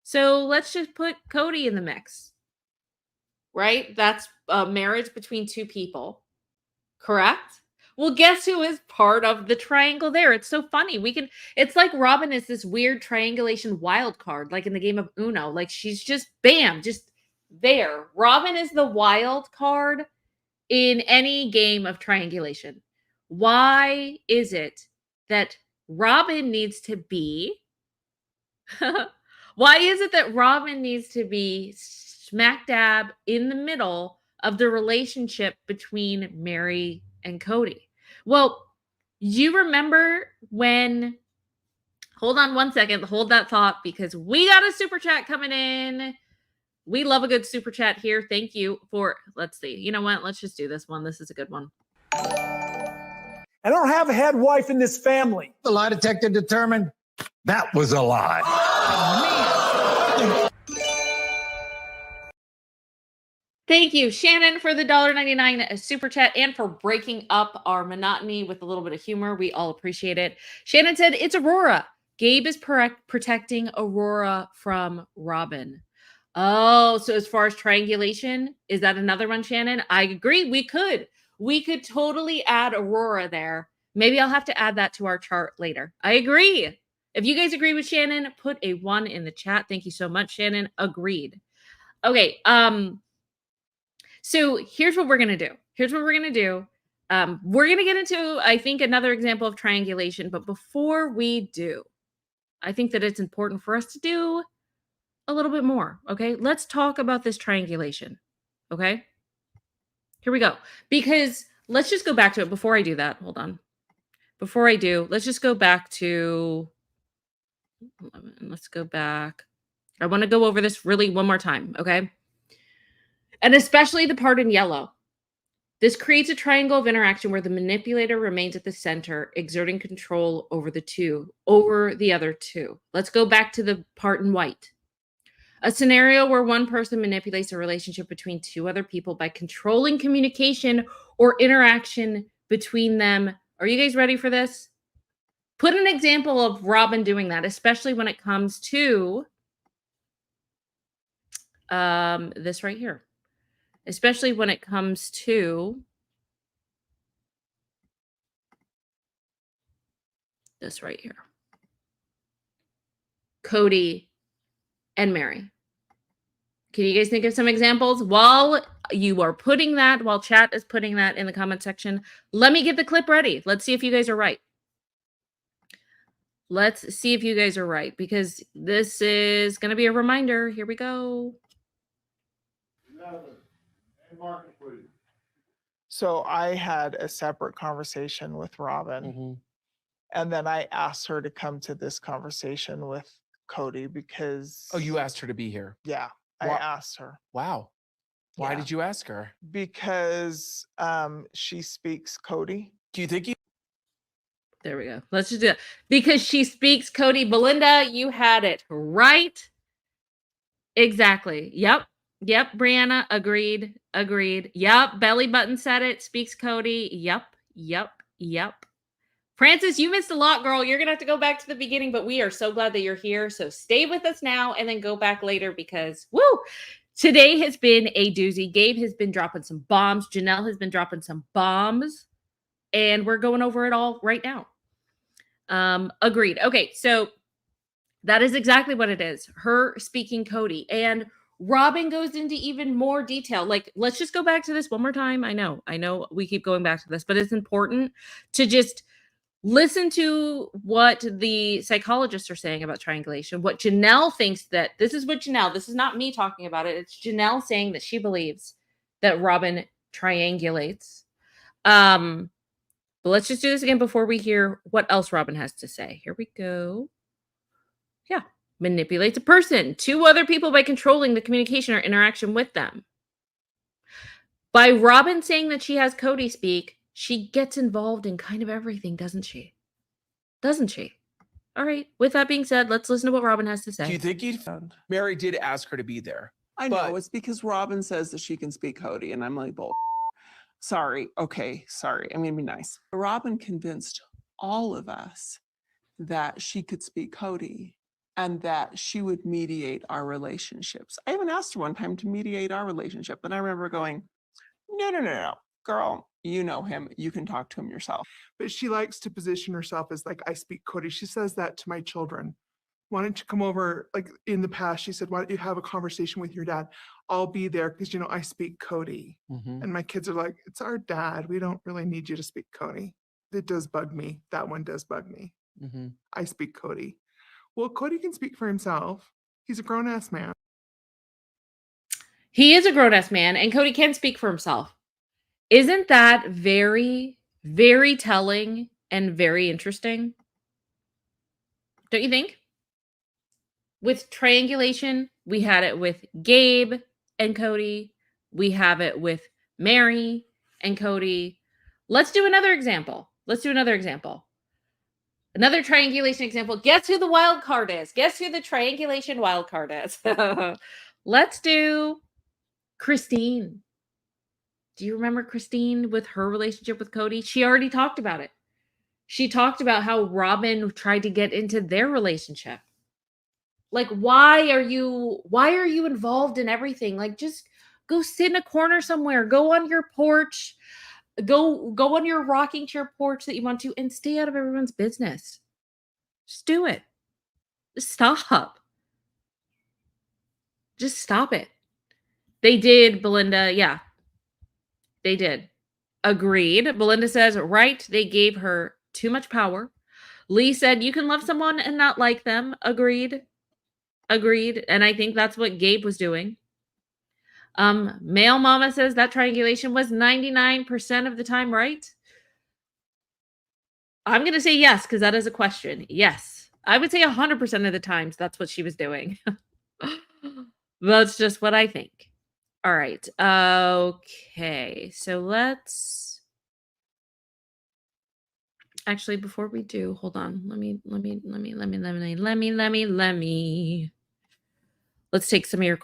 So let's just put Cody in the mix, right? That's a marriage between two people, correct? Well, guess who is part of the triangle there? It's so funny. It's like Robyn is this weird triangulation wild card, like in the game of Uno. Like she's just bam, just there. Robyn is the wild card in any game of triangulation. Why is it that Robyn needs to be why is it that Robyn needs to be smack dab in the middle of the relationship between Mary and Cody? Well, you remember when hold on one second, hold that thought because we got a super chat coming in. We love a good super chat here. Thank you for, let's see. You know what? Let's just do this one. This is a good one. I don't have a head wife in this family. The lie detector determined that was a lie. Thank you, Shannon, for the $1.99 super chat and for breaking up our monotony with a little bit of humor. We all appreciate it. Shannon said, it's Aurora. Gabe is protecting Aurora from Robyn. Oh, so as far as triangulation, is that another one, Shannon? I agree. We could totally add Aurora there. Maybe I'll have to add that to our chart later. I agree. If you guys agree with Shannon, put a 1 in the chat. Thank you so much, Shannon. Agreed. Okay. So here's what we're going to do. We're going to get into, I think, another example of triangulation. But before we do, I think that it's important for us to do a little bit more. Okay. Let's talk about this triangulation. Okay. Here we go. Because let's just go back to it before I do that. Hold on. Before I do, let's just go back to, let's go back. I want to go over this really one more time. Okay. And especially the part in yellow. This creates a triangle of interaction where the manipulator remains at the center, exerting control over the other two. Let's go back to the part in white. A scenario where one person manipulates a relationship between two other people by controlling communication or interaction between them. Are you guys ready for this? Put an example of Robyn doing that, especially when it comes to this right here. Especially when it comes to this right here. Cody and Mary. Can you guys think of some examples? While you are putting that, while chat is putting that in the comment section, let me get the clip ready. Let's see if you guys are right. Let's see if you guys are right, because this is going to be a reminder. Here we go. So I had a separate conversation with Robyn, and then I asked her to come to this conversation with Cody because. Oh, you asked her to be here? Yeah, I asked her. Wow. Why did you ask her? Because she speaks Cody. Do you think There we go. Let's just do it. Because she speaks Cody. Belinda, you had it right. Exactly. Yep. Brianna, agreed. Yep. Belly button said it. Speaks Cody. Yep. Francis, you missed a lot, girl. You're going to have to go back to the beginning, but we are so glad that you're here. So stay with us now and then go back later because, woo, today has been a doozy. Gabe has been dropping some bombs. Janelle has been dropping some bombs. And we're going over it all right now. Agreed. Okay, so that is exactly what it is. Her speaking Cody. And Robyn goes into even more detail. Like, let's just go back to this one more time. I know we keep going back to this, but it's important to just listen to what the psychologists are saying about triangulation. What Janelle thinks that this is not me talking about it. It's Janelle saying that she believes that Robyn triangulates. But let's just do this again before we hear what else Robyn has to say. Here we go. Yeah. Manipulates a person, two other people by controlling the communication or interaction with them. By Robyn saying that she has Cody speak, she gets involved in kind of everything, doesn't she? All right. With that being said, let's listen to what Robyn has to say. Do you think Mary did ask her to be there? I know. It's because Robyn says that she can speak Cody, and I'm like, bull. Sorry. Okay. Sorry. I'm going to be nice. Robyn convinced all of us that she could speak Cody. and that she would mediate our relationships. I even asked her one time to mediate our relationship. And I remember going, no, girl, you know him. You can talk to him yourself. But she likes to position herself as like, I speak Cody. She says that to my children. Why don't you come over? Like in the past, she said, why don't you have a conversation with your dad? I'll be there because, you know, I speak Cody. And my kids are like, it's our dad. We don't really need you to speak Cody. It does bug me. That one does bug me. I speak Cody. Well, Cody can speak for himself. He's a grown-ass man. He is a grown-ass man, and Cody can speak for himself. Isn't that very, very telling and very interesting? Don't you think? With triangulation, we had it with Gabe and Cody. We have it with Mary and Cody. Let's do another example. Another triangulation example. Guess who the wild card is? Guess who the triangulation wild card is? Let's do Christine. Do you remember Christine with her relationship with Cody? She already talked about it. She talked about how Robyn tried to get into their relationship. Like, why are you involved in everything? Like, just go sit in a corner somewhere. Go on your porch. Go on your rocking chair porch that you want to and stay out of everyone's business. Just do it. Just stop. Just stop it. They did, Belinda. Yeah. They did. Agreed. Belinda says, right, they gave her too much power. Lee said, you can love someone and not like them. Agreed. And I think that's what Gabe was doing. Male Mama says that triangulation was 99% of the time right. I'm going to say yes, because that is a question. Yes. I would say 100% of the times that's what she was doing. That's just what I think. All right. Okay. So let's actually, before we do, hold on. Let's take some of your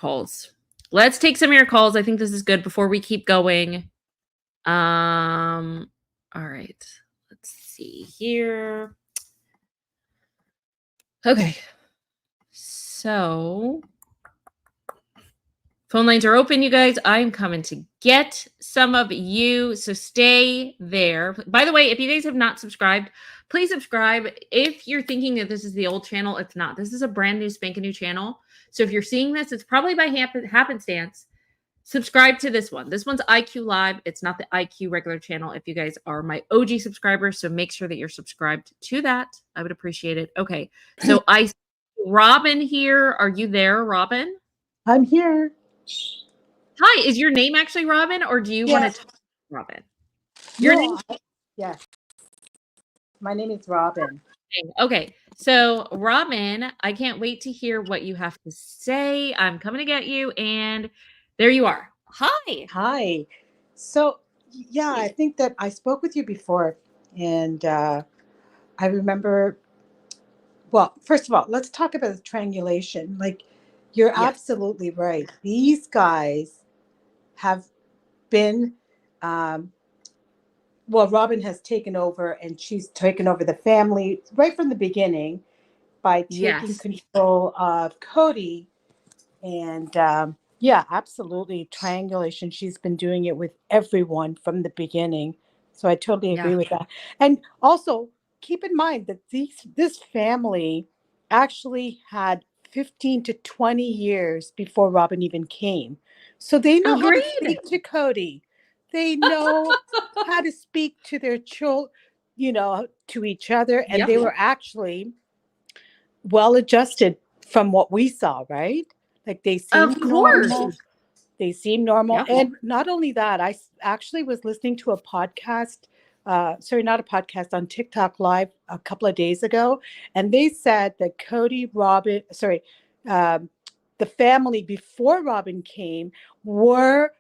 calls. I think this is good before we keep going. All right. Let's see here. Okay. So phone lines are open, you guys. I'm coming to get some of you, so stay there. By the way, if you guys have not subscribed, please subscribe. If you're thinking that this is the old channel, it's not. This is a brand new spanking new channel. So if you're seeing this, it's probably by happenstance. Subscribe to this one. This one's IQ Live. It's not the IQ regular channel if you guys are my OG subscribers. So make sure that you're subscribed to that. I would appreciate it. Okay. So I see Robyn here. Are you there, Robyn? I'm here. Hi. Is your name actually Robyn, or do you want to talk to Robyn? Your name? Yes. My name is Robyn. Okay. So Robyn, I can't wait to hear what you have to say. I'm coming to get you, and there you are. Hi. Hi. So, yeah, I think that I spoke with you before, and I remember, well, first of all, let's talk about the triangulation. Like, you're absolutely right. These guys have been, well, Robyn has taken over, and she's taken over the family right from the beginning by taking control of Cody. And yeah, absolutely. Triangulation. She's been doing it with everyone from the beginning. So I totally agree with that. And also keep in mind that this family actually had 15 to 20 years before Robyn even came. So they know how to speak to Cody. They know how to speak to their children, you know, to each other. And they were actually well adjusted from what we saw, right? Like they seem normal. They seem normal. And not only that, I actually was listening to a podcast, sorry, not a podcast, on TikTok Live a couple of days ago. And they said that Cody, Robyn, the family before Robyn came were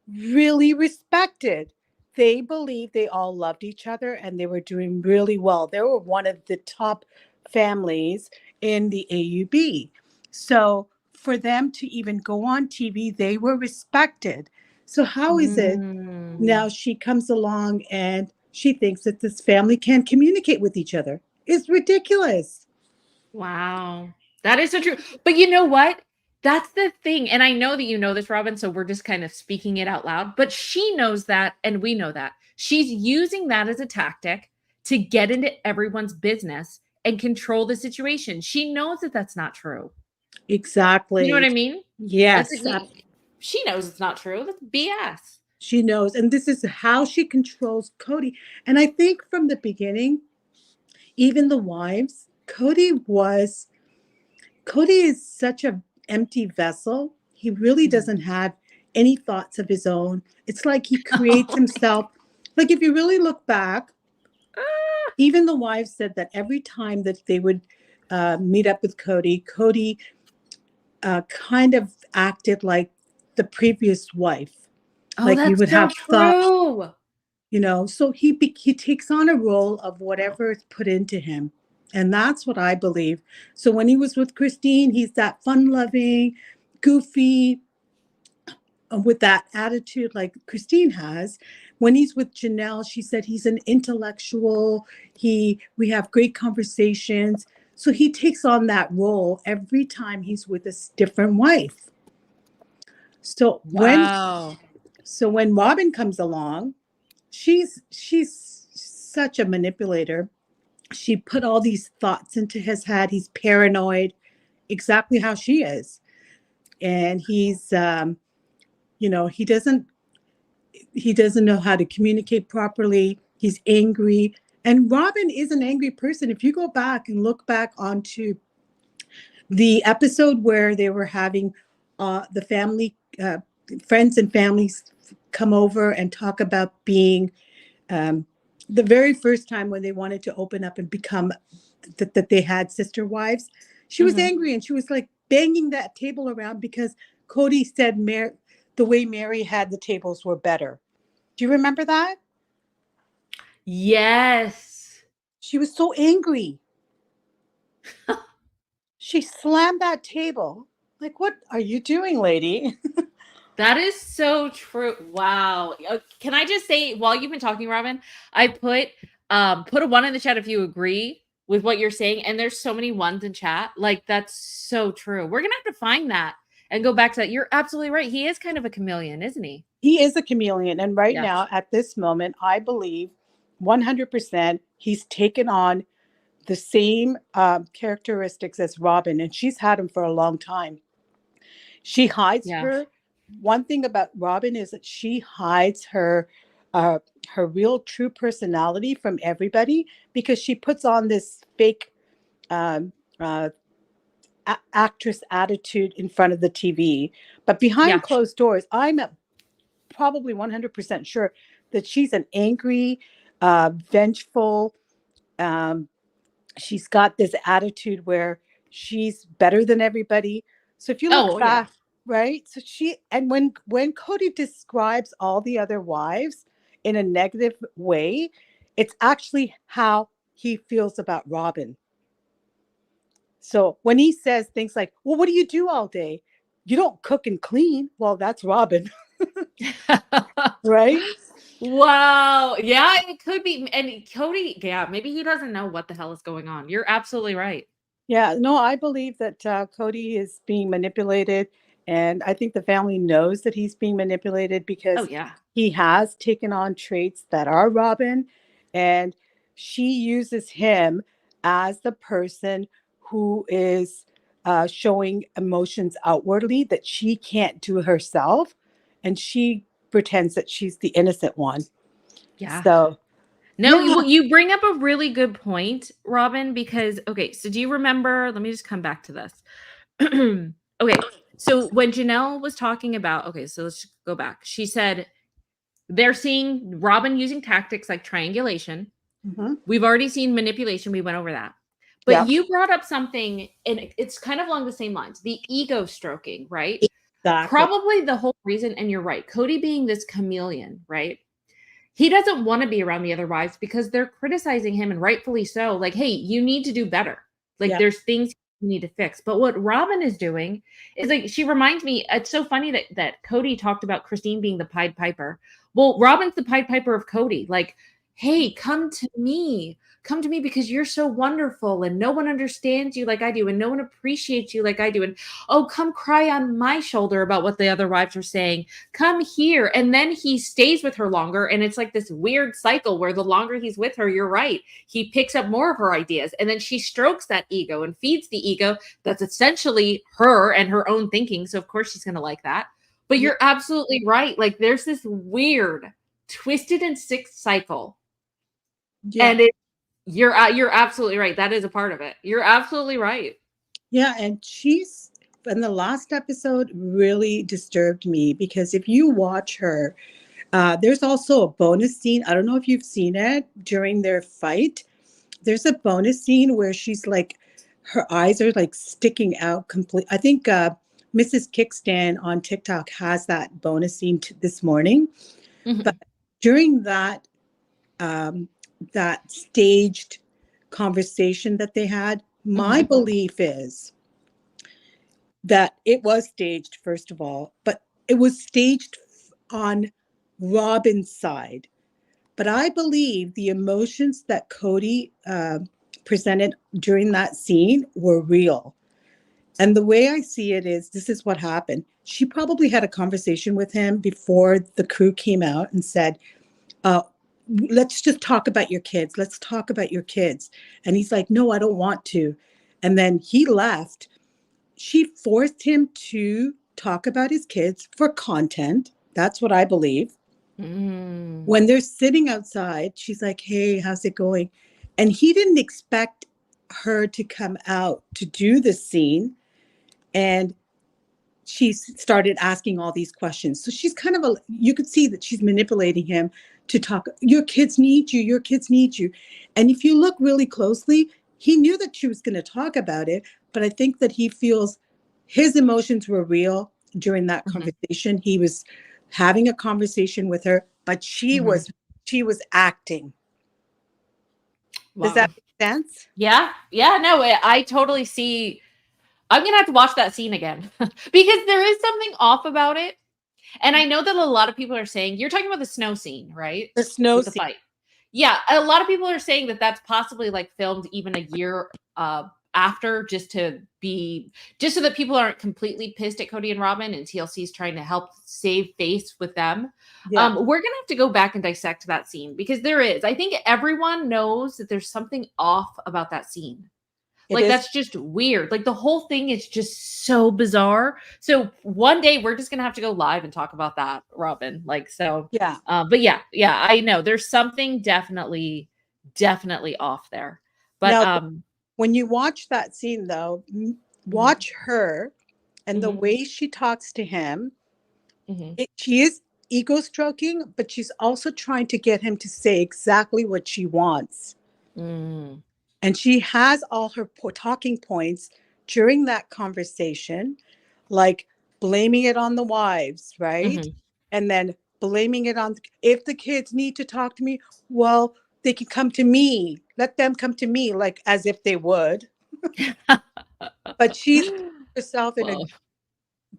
really respected. They believed they all loved each other and they were doing really well. They were one of the top families in the AUB. So for them to even go on TV, they were respected. So how is it now she comes along and she thinks that this family can communicate with each other? It's ridiculous. Wow. That is so true. But you know what? That's the thing. And I know that you know this, Robyn, so we're just kind of speaking it out loud. But she knows that, and we know that. She's using that as a tactic to get into everyone's business and control the situation. She knows that that's not true. Exactly. You know what I mean? Yes. She knows it's not true. That's BS. She knows. And this is how she controls Kody. And I think from the beginning, even the wives, Kody is such an empty vessel. He really doesn't have any thoughts of his own. It's like he creates himself. Like if you really look back, even the wives said that every time that they would meet up with Kody, Kody kind of acted like the previous wife. Oh, like that's he would so have true. thoughts, you know. So he takes on a role of whatever is put into him. And that's what I believe. So when he was with Christine, he's that fun-loving, goofy, with that attitude like Christine has. When he's with Janelle, she said he's an intellectual. We have great conversations. So he takes on that role every time he's with a different wife. So when Robyn comes along, she's such a manipulator. She put all these thoughts into his head. He's paranoid, exactly how she is. And he's, he doesn't know how to communicate properly. He's angry. And Robyn is an angry person. If you go back and look back onto the episode where they were having the family, friends and families come over and talk about being the very first time when they wanted to open up and become that they had sister wives, she was angry and she was like banging that table around because Kody said the way Mary had the tables were better. Do you remember that? Yes. She was so angry. She slammed that table. Like, what are you doing, lady? That is so true. Wow. Can I just say, while you've been talking, Robyn, I put a 1 in the chat if you agree with what you're saying. And there's so many 1s in chat. Like, that's so true. We're going to have to find that and go back to that. You're absolutely right. He is kind of a chameleon, isn't he? He is a chameleon. And right now, at this moment, I believe 100% he's taken on the same characteristics as Robyn. And she's had him for a long time. She hides her. One thing about Robyn is that she hides her real true personality from everybody because she puts on this fake actress attitude in front of the TV. But behind closed doors, I'm probably 100% sure that she's an angry, vengeful. She's got this attitude where she's better than everybody. So if you look back, right? So when Kody describes all the other wives in a negative way, it's actually how he feels about Robyn. So when he says things like, well, what do you do all day? You don't cook and clean. Well, that's Robyn. Right? Wow. Yeah, it could be. And Kody, maybe he doesn't know what the hell is going on. You're absolutely right. Yeah, no, I believe that Kody is being manipulated. And I think the family knows that he's being manipulated because he has taken on traits that are Robyn. And she uses him as the person who is showing emotions outwardly that she can't do herself. And she pretends that she's the innocent one. Yeah. So you bring up a really good point, Robyn, because so do you remember, let me just come back to this. Okay, so when Janelle was talking about, so let's go back. She said they're seeing Robyn using tactics like triangulation. We've already seen manipulation. We went over that. But you brought up something, and it's kind of along the same lines, the ego stroking, right? Exactly. Probably the whole reason, and you're right, Kody being this chameleon, right? He doesn't want to be around the other wives because they're criticizing him, and rightfully so. Like, hey, you need to do better. Like, there's things you need to fix. But what Robyn is doing is, like, she reminds me, it's so funny that Kody talked about Christine being the Pied Piper. Well, Robyn's the Pied Piper of Kody. Like, hey, come to me. Come to me because you're so wonderful and no one understands you like I do and no one appreciates you like I do. And oh, come cry on my shoulder about what the other wives are saying. Come here. And then he stays with her longer. And it's like this weird cycle where the longer he's with her, you're right, he picks up more of her ideas. And then she strokes that ego and feeds the ego that's essentially her and her own thinking. So of course she's going to like that. But you're absolutely right. Like there's this weird twisted and sick cycle. Yeah. And you're absolutely right. That is a part of it. You're absolutely right. Yeah, and she's in the last episode really disturbed me because if you watch her, there's also a bonus scene. I don't know if you've seen it during their fight. There's a bonus scene where she's like, her eyes are like sticking out complete. I think Mrs. Kickstand on TikTok has that bonus scene this morning. Mm-hmm. But during that that staged conversation that they had, my belief is that it was staged, first of all, but it was staged on Robyn's side. But I believe the emotions that Cody presented during that scene were real. And the way I see it is, this is what happened. She probably had a conversation with him before the crew came out and said, let's just talk about your kids. Let's talk about your kids. And he's like, no, I don't want to. And then he left. She forced him to talk about his kids for content. That's what I believe. When they're sitting outside, she's like, hey, how's it going? And he didn't expect her to come out to do this scene. And she started asking all these questions. So she's kind of you could see that she's manipulating him to talk. Your kids need you. Your kids need you. And if you look really closely, he knew that she was going to talk about it. But I think that he feels his emotions were real during that conversation. He was having a conversation with her, but she was acting. Wow. Does that make sense? Yeah. Yeah. No, I totally see. I'm going to have to watch that scene again because there is something off about it. And I know that a lot of people are saying, you're talking about the snow scene, right? The snow scene. Fight. Yeah. A lot of people are saying that that's possibly like filmed even a year after just so that people aren't completely pissed at Kody and Robyn and TLC is trying to help save face with them. Yeah. We're going to have to go back and dissect that scene because I think everyone knows that there's something off about that scene. That's just weird. Like the whole thing is just so bizarre. So one day we're just going to have to go live and talk about that, Robyn. Yeah. But yeah, I know there's something definitely off there. But now, when you watch that scene though, watch her and the way she talks to him. She is ego stroking, but she's also trying to get him to say exactly what she wants. And she has all her talking points during that conversation, like blaming it on the wives, right? And then blaming it on, if the kids need to talk to me, well, they can come to me. Let them come to me, like as if they would. But she's herself in a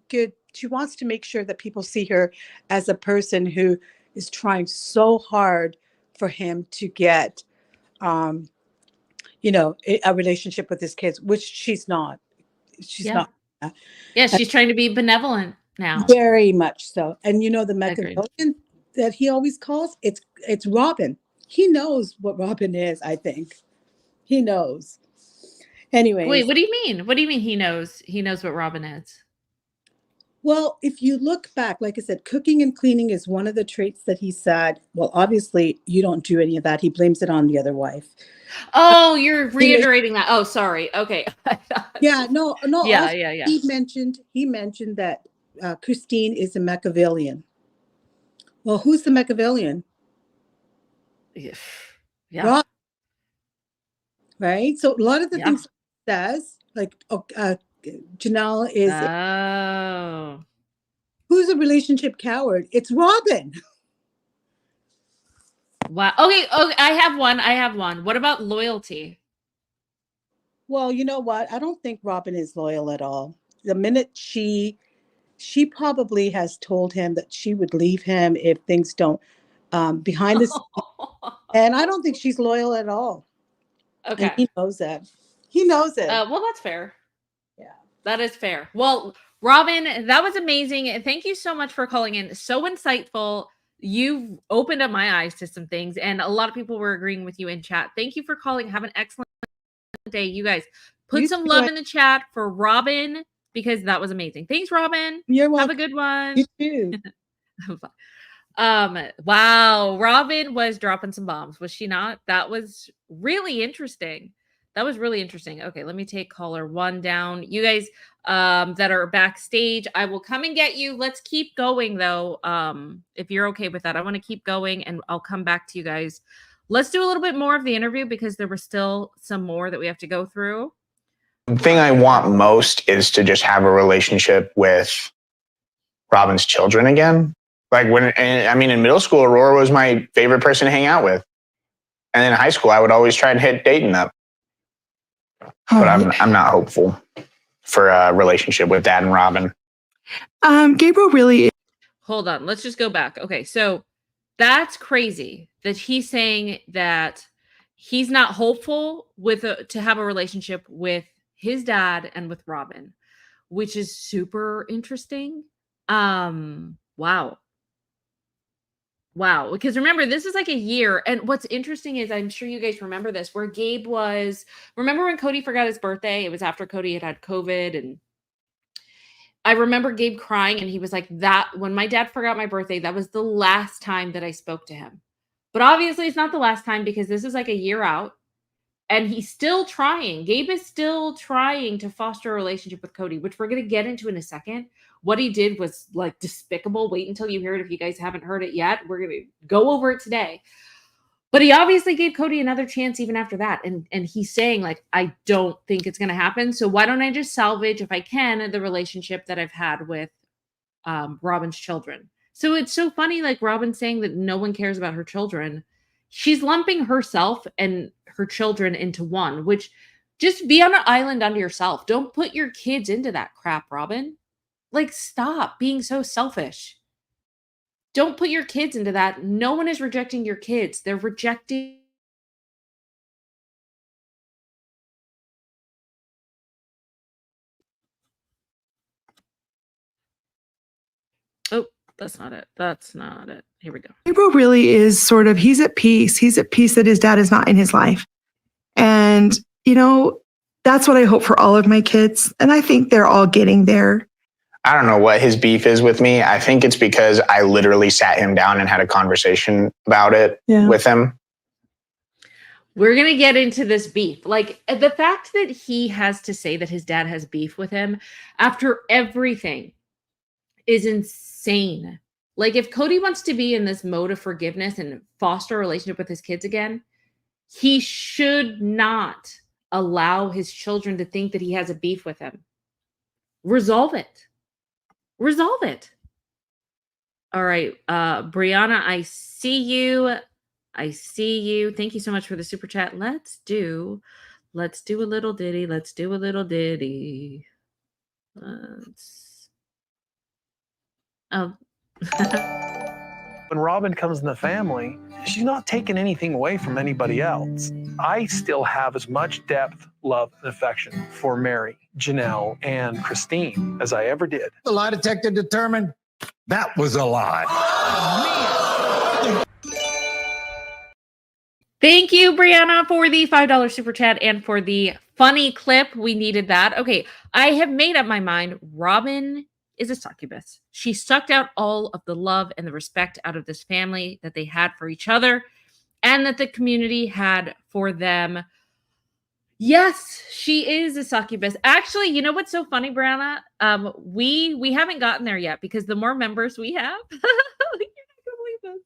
good, she wants to make sure that people see her as a person who is trying so hard for him to get, a relationship with his kids, which she's not. She's not. Yeah, she's trying to be benevolent now. Very much so. And the Machiavellian that he always calls, it's Robyn. He knows what Robyn is, I think. He knows. Anyway. Wait, what do you mean? What do you mean he knows? He knows what Robyn is? Well, if you look back, like I said, cooking and cleaning is one of the traits that he said, well, obviously you don't do any of that. He blames it on the other wife. Oh, you're reiterating that. Oh, sorry. Okay. Yeah, no. Yeah. He mentioned that Christine is a Machiavellian. Well, who's the Machiavellian? Yeah. Rob. Right? So a lot of the things he says, like Janelle is who's a relationship coward? It's Robyn. Wow. Okay, I have one. What about loyalty? Well, you know what? I don't think Robyn is loyal at all. The minute she probably has told him that she would leave him if things don't behind the scenes. And I don't think she's loyal at all. Okay. And he knows that. He knows it. Well, that's fair. Yeah. That is fair. Well, Robyn, that was amazing. Thank you so much for calling in. So insightful. You've opened up my eyes to some things, and a lot of people were agreeing with you in chat. Thank you for calling. Have an excellent day. You guys put some love in the chat for Robyn, because that was amazing. Thanks, Robyn. You're welcome. Have a good one. You too. Wow, Robyn was dropping some bombs, was she not? That was really interesting. That was really interesting. Okay, let me take caller 1 down. You guys that are backstage, I will come and get you. Let's keep going though. If you're okay with that, I want to keep going and I'll come back to you guys. Let's do a little bit more of the interview because there was still some more that we have to go through. The thing I want most is to just have a relationship with Robyn's children again. Like in middle school, Aurora was my favorite person to hang out with. And then in high school, I would always try and hit Dayton up. But I'm not hopeful for a relationship with Dad and Robyn. Gabriel really. Hold on. Let's just go back. Okay. So that's crazy that he's saying that he's not hopeful to have a relationship with his dad and with Robyn, which is super interesting. Wow. Wow. Because remember, this is like a year. And what's interesting is, I'm sure you guys remember this, where Gabe remember when Cody forgot his birthday? It was after Cody had COVID. And I remember Gabe crying and he was like, when my dad forgot my birthday, that was the last time that I spoke to him. But obviously it's not the last time because this is like a year out. And he's still trying. Gabe is still trying to foster a relationship with Cody, which we're going to get into in a second. What he did was like despicable. Wait until you hear it. If you guys haven't heard it yet, we're going to go over it today. But he obviously gave Cody another chance even after that. And he's saying like, I don't think it's going to happen. So why don't I just salvage, if I can, the relationship that I've had with Robyn's children. So it's so funny, like Robyn saying that no one cares about her children. She's lumping herself and her children into one, which just be on an island unto yourself. Don't put your kids into that crap, Robyn. Like, stop being so selfish. Don't put your kids into that. No one is rejecting your kids. They're rejecting. Oh, that's not it. That's not it. Here we go. Gabriel really is he's at peace. He's at peace that his dad is not in his life. And, that's what I hope for all of my kids. And I think they're all getting there. I don't know what his beef is with me. I think it's because I literally sat him down and had a conversation about it with him. We're going to get into this beef. Like the fact that he has to say that his dad has beef with him after everything is insane. Like if Cody wants to be in this mode of forgiveness and foster a relationship with his kids again, he should not allow his children to think that he has a beef with him. Resolve it. Resolve it. All right. Brianna, I see you. I see you. Thank you so much for the super chat. Let's do a little ditty. Let's do a little ditty. Oh. When Robyn comes in the family, she's not taking anything away from anybody else. I still have as much depth, love, and affection for Mary, Janelle, and Christine as I ever did. The lie detector determined that was a lie. Thank you, Brianna, for the $5 super chat and for the funny clip. We needed that. Okay, I have made up my mind. Robyn is a succubus. She sucked out all of the love and the respect out of this family that they had for each other and that the community had for them. Yes, she is a succubus. Actually, you know what's so funny, Brianna? We haven't gotten there yet because the more members we have, you're not gonna believe this.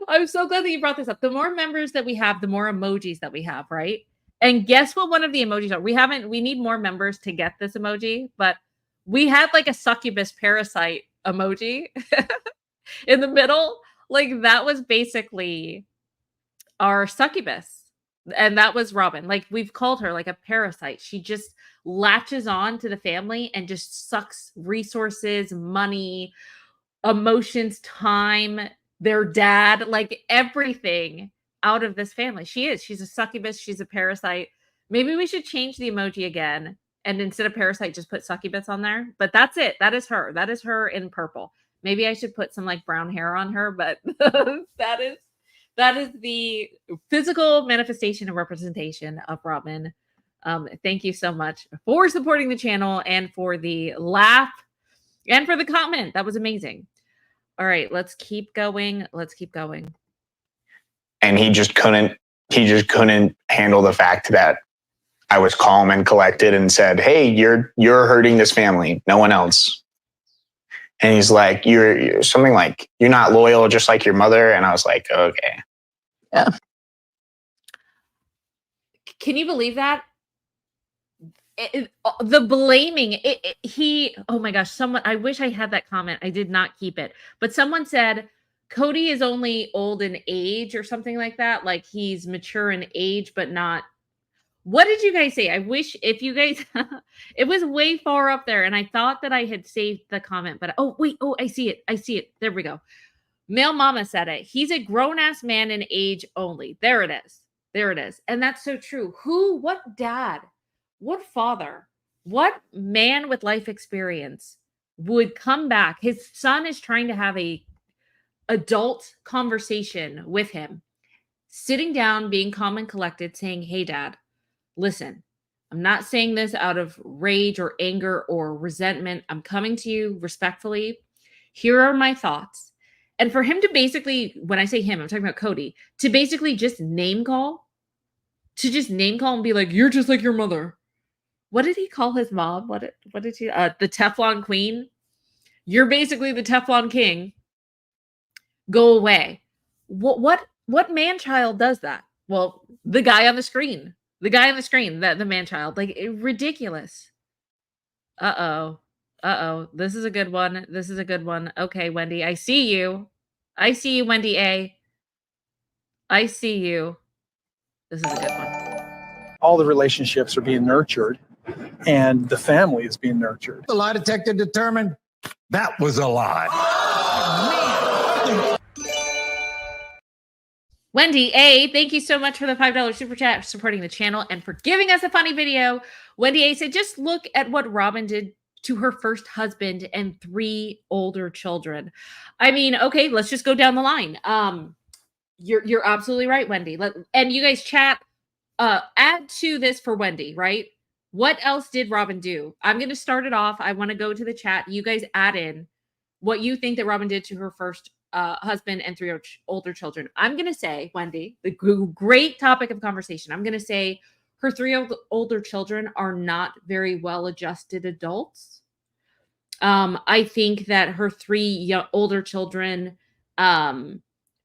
I'm so glad that you brought this up. The more members that we have, the more emojis that we have, right? And guess what one of the emojis are? We need more members to get this emoji, but we had like a succubus parasite emoji in the middle. Like that was basically our succubus. And that was Robyn. Like we've called her like a parasite. She just latches on to the family and just sucks resources, money, emotions, time, their dad, like everything out of this family. She is. She's a succubus. She's a parasite. Maybe we should change the emoji again. And instead of parasite, just put succubus on there. But that's it. That is her. That is her in purple. Maybe I should put some like brown hair on her, but that is the physical manifestation and representation of Robyn. Thank you so much for supporting the channel and for the laugh and for the comment. That was amazing. All right, let's keep going. Let's keep going. And he just couldn't handle the fact that I was calm and collected and said, "Hey, you're hurting this family, no one else." And he's like, you're something like, "You're not loyal, just like your mother." And I was like, okay. Yeah. Can you believe that? The blaming, oh my gosh, someone, I wish I had that comment. I did not keep it. But someone said, Cody is only old in age or something like that. Like he's mature in age, but not. What did you guys say? I wish if you guys, it was way far up there. And I thought that I had saved the comment, but oh, wait. Oh, I see it. I see it. There we go. Male Mama said it. He's a grown-ass man in age only. There it is. There it is. And that's so true. What dad, what father, what man with life experience would come back? His son is trying to have a adult conversation with him, sitting down, being calm and collected, saying, "Hey, Dad, listen, I'm not saying this out of rage or anger or resentment. I'm coming to you respectfully. Here are my thoughts." And for him to basically, when I say him, I'm talking about Cody, to basically just name call and be like, "You're just like your mother." What did he call his mom? What did he, the Teflon Queen? "You're basically the Teflon King. Go away." What man-child does that? Well, the guy on the screen. The guy on the screen, the man-child. Like, ridiculous. Uh-oh. This is a good one. This is a good one. Okay, Wendy, I see you. I see you, Wendy A. I see you. This is a good one. All the relationships are being nurtured, and the family is being nurtured. The lie detector determined that was a lie. Wendy A, thank you so much for the $5 super chat, supporting the channel, and for giving us a funny video. Wendy A said, "Just look at what Robyn did to her first husband and 3 older children." I mean, okay, let's just go down the line. You're absolutely right, Wendy. And you guys chat, add to this for Wendy, right? What else did Robyn do? I'm going to start it off. I want to go to the chat. You guys add in what you think that Robyn did to her first husband and 3 older children. I'm going to say, Wendy, the great topic of conversation. I'm going to say her 3 older children are not very well-adjusted adults. I think that her 3 older children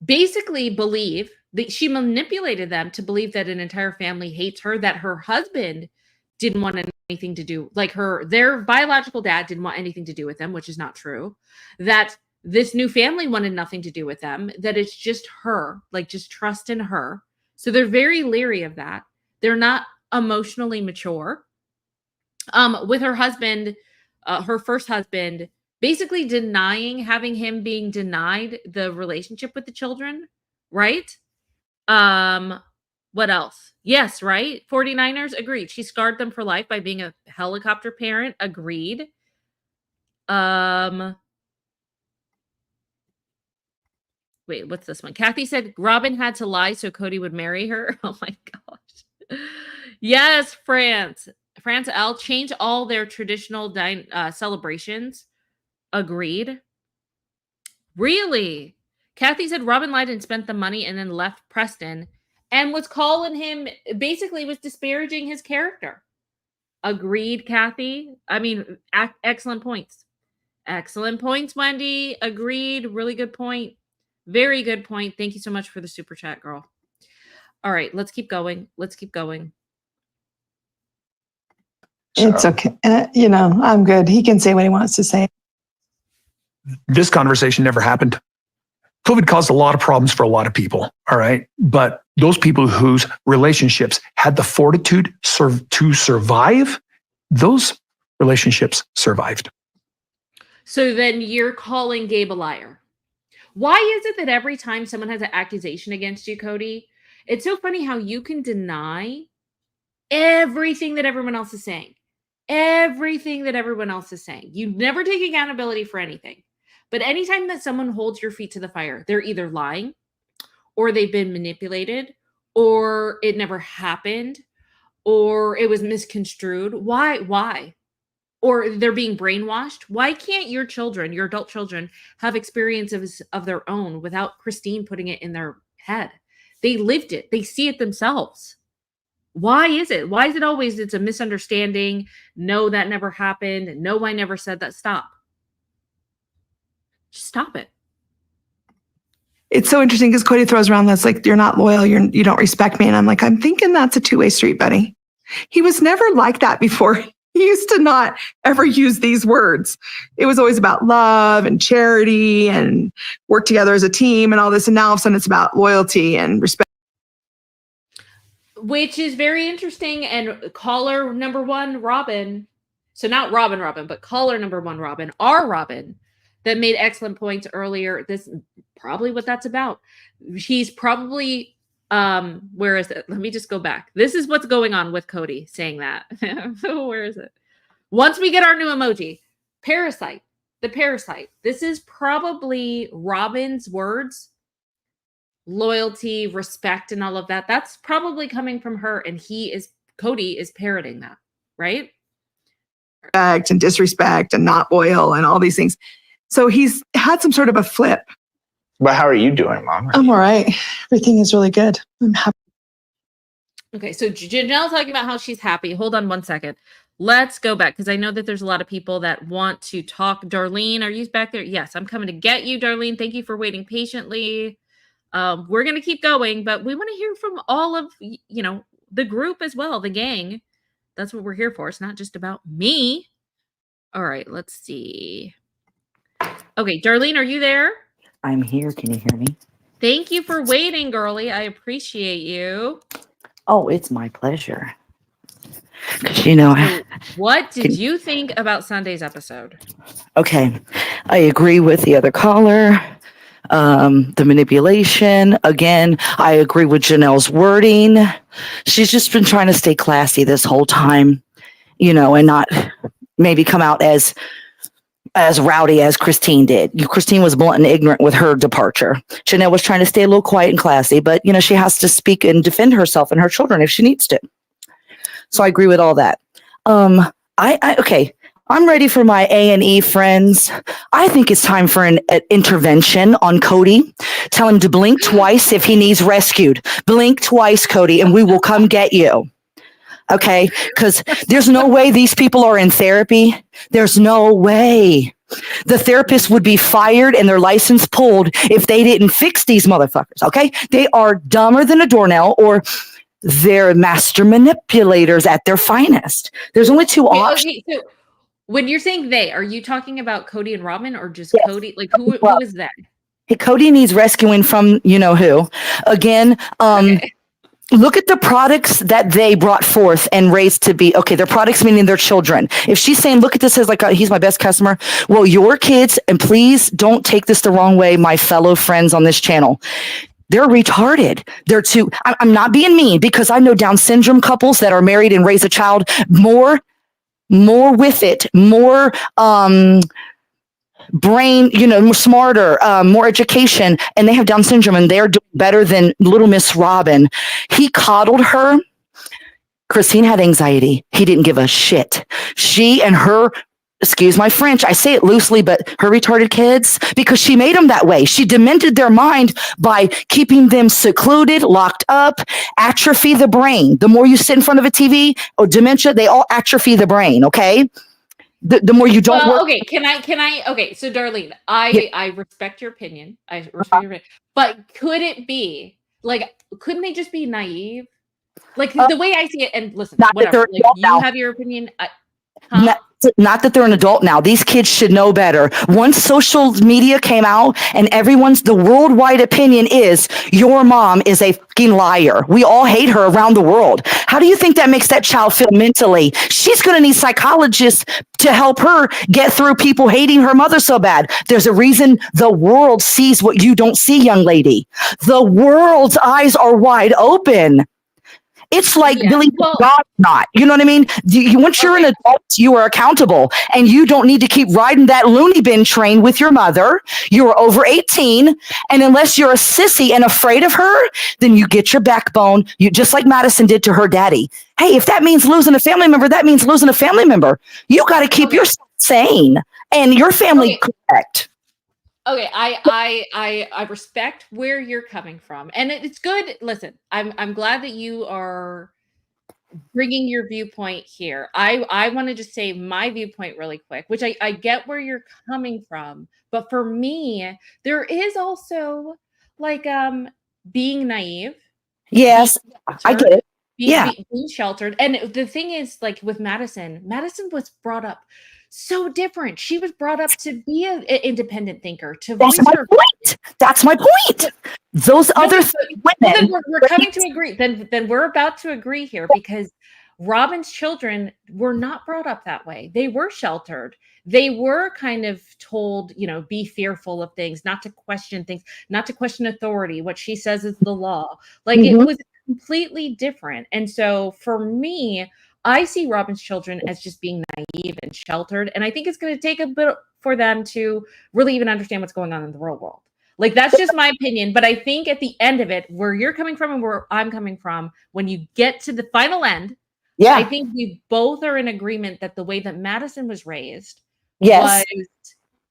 basically believe that she manipulated them to believe that an entire family hates her, that her husband didn't want anything to do, like their biological dad didn't want anything to do with them, which is not true, that this new family wanted nothing to do with them, that it's just her, like just trust in her. So they're very leery of that. They're not emotionally mature. With her husband, her first husband, basically having him being denied the relationship with the children, right? What else? Yes, right? 49ers, agreed. She scarred them for life by being a helicopter parent, agreed. Wait, what's this one? Kathy said Robyn had to lie so Cody would marry her. Oh my gosh. Yes, France L, change all their traditional celebrations. Agreed. Really? Kathy said Robyn lied and spent the money and then left Preston and was calling him, basically was disparaging his character. Agreed, Kathy. I mean, excellent points. Excellent points, Wendy. Agreed. Really good point. Very good point. Thank you so much for the super chat, girl. All right, let's keep going. Let's keep going. It's okay. I'm good. He can say what he wants to say. This conversation never happened. COVID caused a lot of problems for a lot of people, all right? But those people whose relationships had the fortitude to survive, those relationships survived. So then you're calling Gabe a liar. Why is it that every time someone has an accusation against you, Cody, It's so funny how you can deny everything that everyone else is saying. Everything that everyone else is saying. You never take accountability for anything. But anytime that someone holds your feet to the fire, they're either lying, or they've been manipulated, or it never happened, or it was misconstrued. Why? Or they're being brainwashed. Why can't your children, your adult children, have experiences of their own without Christine putting it in their head? They lived it. They see it themselves. Why is it? Why is it always it's a misunderstanding? No, that never happened. No, I never said that. Stop. Just stop it. It's so interesting because Cody throws around that's like, you're not loyal, you don't respect me. And I'm like, I'm thinking that's a two-way street, buddy. He was never like that before. He used to not ever use these words. It was always about love and charity and work together as a team and all this. And now all of a sudden it's about loyalty and respect. Which is very interesting. And caller number one, Robyn. So not Robyn, but caller number one, Robyn, our Robyn, that made excellent points earlier. This is probably what that's about. He's probably, where is it? Let me just go back. This is what's going on with Cody saying that. Where is it? Once we get our new emoji, parasite, the parasite. This is probably Robyn's words, loyalty, respect, and all of that. That's probably coming from her. And Cody is parroting that, right? Respect and disrespect and not loyal and all these things. So he's had some sort of a flip. But how are you doing, Mom? I'm all right. Everything is really good. I'm happy. Okay, so Janelle's talking about how she's happy. Hold on one second. Let's go back because I know that there's a lot of people that want to talk. Darlene, are you back there? Yes, I'm coming to get you, Darlene. Thank you for waiting patiently. We're going to keep going, but we want to hear from all of, the group as well, the gang. That's what we're here for. It's not just about me. All right, let's see. Okay, Darlene, are you there? I'm here. Can you hear me? Thank you for waiting, girlie. I appreciate you. Oh, it's my pleasure. Because, what did you think about Sunday's episode? Okay, I agree with the other caller. The manipulation. Again, I agree with Janelle's wording. She's just been trying to stay classy this whole time, and not maybe come out as rowdy as Christine did. Christine was blunt and ignorant with her departure. Janelle was trying to stay a little quiet and classy, but she has to speak and defend herself and her children if she needs to. So I agree with all that. Okay. I'm ready for my A&E friends. I think it's time for an intervention on Cody. Tell him to blink twice if he needs rescued. Blink twice, Cody, and we will come get you. Okay, because there's no way these people are in therapy. There's no way. The therapist would be fired and their license pulled if they didn't fix these motherfuckers, okay? They are dumber than a doornail or they're master manipulators at their finest. There's only two options. Okay, so when you're saying they, are you talking about Kody and Robyn or just yes. Cody? Like who is that? Hey, Cody needs rescuing from who. Again, okay. Look at the products that they brought forth and raised to be, okay, their products meaning their children. If she's saying, look at this as like, he's my best customer. Well, your kids, and please don't take this the wrong way, my fellow friends on this channel. They're retarded. I'm not being mean because I know Down syndrome couples that are married and raise a child more with it, more, brain, more smarter, more education, and they have Down syndrome and they're doing better than little Miss Robyn. He coddled her. Christine had anxiety. He didn't give a shit. She and her, excuse my French, I say it loosely, but her retarded kids, because she made them that way. She demented their mind by keeping them secluded, locked up, atrophy the brain. The more you sit in front of a TV or dementia, they all atrophy the brain, okay? The more you don't work. Okay, can I okay, so Darlene, I respect your opinion. I respect your opinion. But could it be couldn't they just be naive? Like the way I see it, and listen, whatever. Like, you have your opinion. Huh? Not that they're an adult now. These kids should know better. Once social media came out and the worldwide opinion is your mom is a fucking liar. We all hate her around the world. How do you think that makes that child feel mentally? She's going to need psychologists to help her get through people hating her mother so bad. There's a reason the world sees what you don't see, young lady. The world's eyes are wide open. It's like believing God not. You know what I mean? Once you're an adult, you are accountable, and you don't need to keep riding that loony bin train with your mother. You are over 18, and unless you're a sissy and afraid of her, then you get your backbone. You just like Madison did to her daddy. Hey, if that means losing a family member, that means losing a family member. You got to keep yourself sane and your family correct. Okay, I respect where you're coming from, and it's good. Listen, I'm glad that you are bringing your viewpoint here. I want to just say my viewpoint really quick, which I get where you're coming from, but for me, there is also like being naive. Yes, I get it. Being sheltered, and the thing is, like with Madison was brought up so different. She was brought up to be an independent thinker, to voice her point. That's my point. Those other women. Well, we're coming to agree. Then we're about to agree here, because Robyn's children were not brought up that way. They were sheltered. They were kind of told, be fearful of things, not to question things, not to question authority. What she says is the law. Like it was completely different. And so for me, I see Robyn's children as just being naive and sheltered. And I think it's going to take a bit for them to really even understand what's going on in the real world. Like, that's just my opinion. But I think at the end of it, where you're coming from and where I'm coming from, when you get to the final end, I think we both are in agreement that the way that Madison was raised was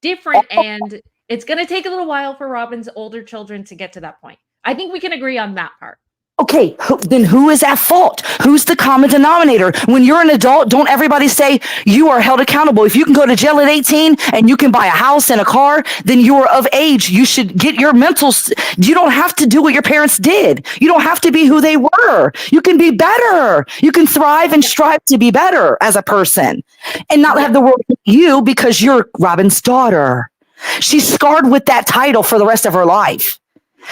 different. And it's going to take a little while for Robyn's older children to get to that point. I think we can agree on that part. Okay, then who is at fault? Who's the common denominator? When you're an adult, don't everybody say you are held accountable. If you can go to jail at 18 and you can buy a house and a car, then you are of age. You should get your you don't have to do what your parents did. You don't have to be who they were. You can be better. You can thrive and strive to be better as a person and not have the world hate you because you're Robyn's daughter. She's scarred with that title for the rest of her life.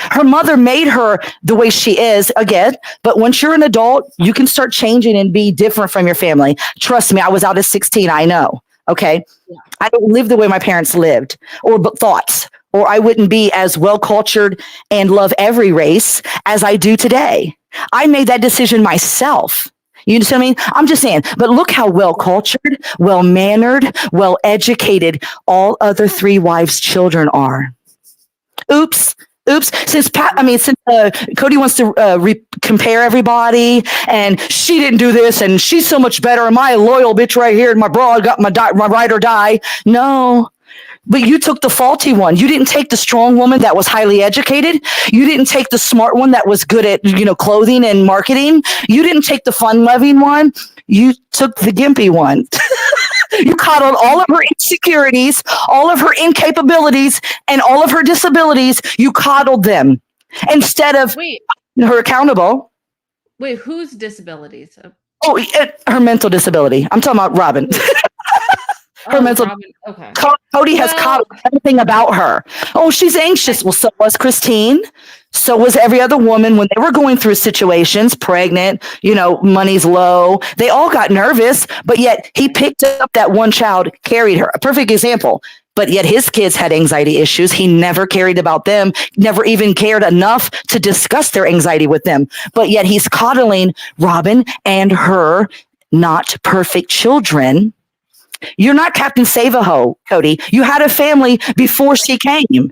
Her mother made her the way she is again, but once you're an adult, you can start changing and be different from your family. Trust me, I was out at 16. I know. Okay. Yeah. I don't live the way my parents lived or thoughts, or I wouldn't be as well cultured and love every race as I do today. I made that decision myself. You understand what I mean? I'm just saying, but look how well cultured, well mannered, well educated all other 3 wives' children are. Oops. Since Cody wants to compare everybody, and she didn't do this, and she's so much better, and my loyal bitch right here, and my broad got my ride or die. No, but you took the faulty one. You didn't take the strong woman that was highly educated. You didn't take the smart one that was good at clothing and marketing. You didn't take the fun-loving one. You took the gimpy one. You coddled all of her insecurities, all of her incapabilities, and all of her disabilities. You coddled them instead of her accountable. Wait, whose disabilities? Oh, her mental disability. I'm talking about Robyn. Her mental. Robyn. Okay. Cody has coddled everything about her. Oh, she's anxious. Well, so was Christine. So was every other woman when they were going through situations, pregnant, money's low. They all got nervous, but yet he picked up that one child, carried her. A perfect example. But yet his kids had anxiety issues. He never cared about them, never even cared enough to discuss their anxiety with them. But yet he's coddling Robyn and her not perfect children. You're not Captain Save-A-Ho, Cody. You had a family before she came.